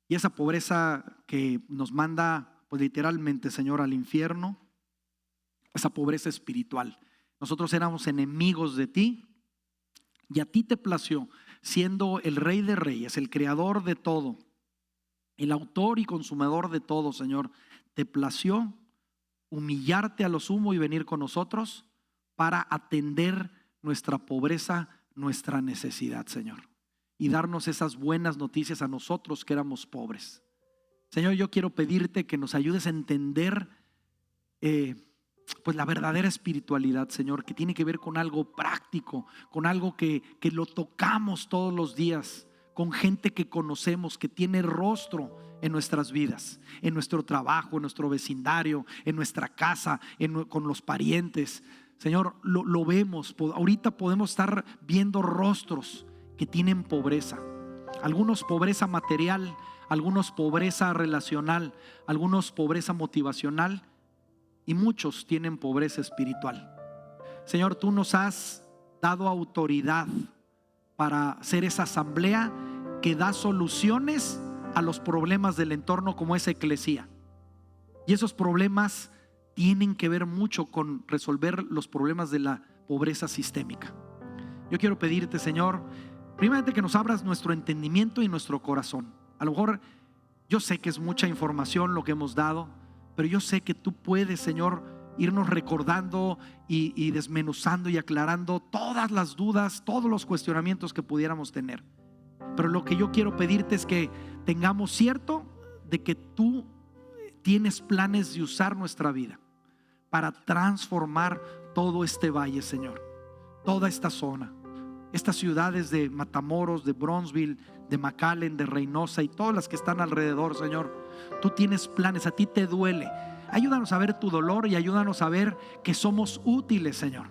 Speaker 1: y esa pobreza que nos manda, pues literalmente, Señor, al infierno, esa pobreza espiritual. Nosotros éramos enemigos de ti y a ti te plació, siendo el Rey de Reyes, el creador de todo, el autor y consumador de todo, Señor, te plació humillarte a lo sumo y venir con nosotros para atender nuestra pobreza, nuestra necesidad, Señor, y darnos esas buenas noticias a nosotros que éramos pobres. Señor, yo quiero pedirte que nos ayudes a entender pues la verdadera espiritualidad, Señor, que tiene que ver con algo práctico, con algo que lo tocamos todos los días, con gente que conocemos, que tiene rostro en nuestras vidas, en nuestro trabajo, en nuestro vecindario, en nuestra casa, con los parientes. Señor, lo vemos. Ahorita podemos estar viendo rostros que tienen pobreza. Algunos pobreza material, algunos pobreza relacional, algunos pobreza motivacional y muchos tienen pobreza espiritual. Señor, tú nos has dado autoridad para ser esa asamblea que da soluciones a los problemas del entorno como esa eclesía. Y esos problemas tienen que ver mucho con resolver los problemas de la pobreza sistémica. Yo quiero pedirte, Señor, primeramente que nos abras nuestro entendimiento y nuestro corazón. A lo mejor yo sé que es mucha información lo que hemos dado, pero yo sé que tú puedes, Señor, irnos recordando y desmenuzando y aclarando todas las dudas, todos los cuestionamientos que pudiéramos tener. Pero lo que yo quiero pedirte es que tengamos cierto de que tú tienes planes de usar nuestra vida para transformar todo este valle, Señor, toda esta zona, estas ciudades de Matamoros, de Bronzeville, de McAllen, de Reynosa y todas las que están alrededor, Señor. Tú tienes planes, a ti te duele. Ayúdanos a ver tu dolor y ayúdanos a ver que somos útiles, Señor.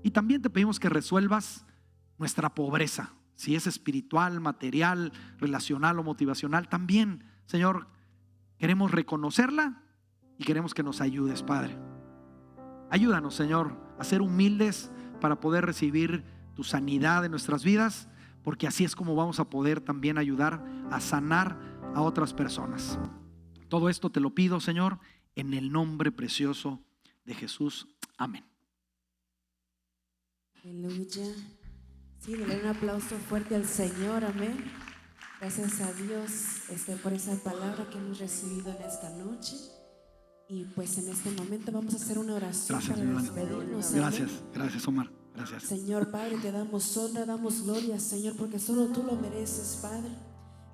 Speaker 1: Y también te pedimos que resuelvas nuestra pobreza, si es espiritual, material, relacional o motivacional, también, Señor, queremos reconocerla y queremos que nos ayudes, Padre. Ayúdanos, Señor, a ser humildes para poder recibir tu sanidad en nuestras vidas, porque así es como vamos a poder también ayudar a sanar a otras personas. Todo esto te lo pido, Señor, en el nombre precioso de Jesús. Amén.
Speaker 2: Aleluya. Sí, denle un aplauso fuerte al Señor, amén. Gracias a Dios por esa palabra que hemos recibido en esta noche. Y pues en este momento vamos a hacer una oración.
Speaker 1: Gracias,
Speaker 2: para
Speaker 1: mi hermano.
Speaker 2: despedirnos.
Speaker 1: Gracias, Omar. Gracias.
Speaker 2: Señor Padre, te damos honra, damos gloria, Señor, porque solo tú lo mereces, Padre.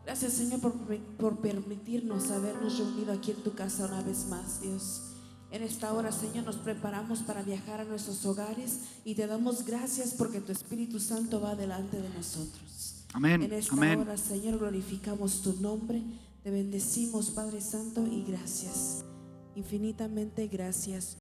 Speaker 2: Gracias, Señor, por permitirnos habernos reunido aquí en tu casa una vez más, Dios. En esta hora, Señor, nos preparamos para viajar a nuestros hogares y te damos gracias porque tu Espíritu Santo va delante de nosotros.
Speaker 1: Amén.
Speaker 2: En esta hora, Señor, glorificamos tu nombre, te bendecimos, Padre Santo, y gracias. Infinitamente gracias.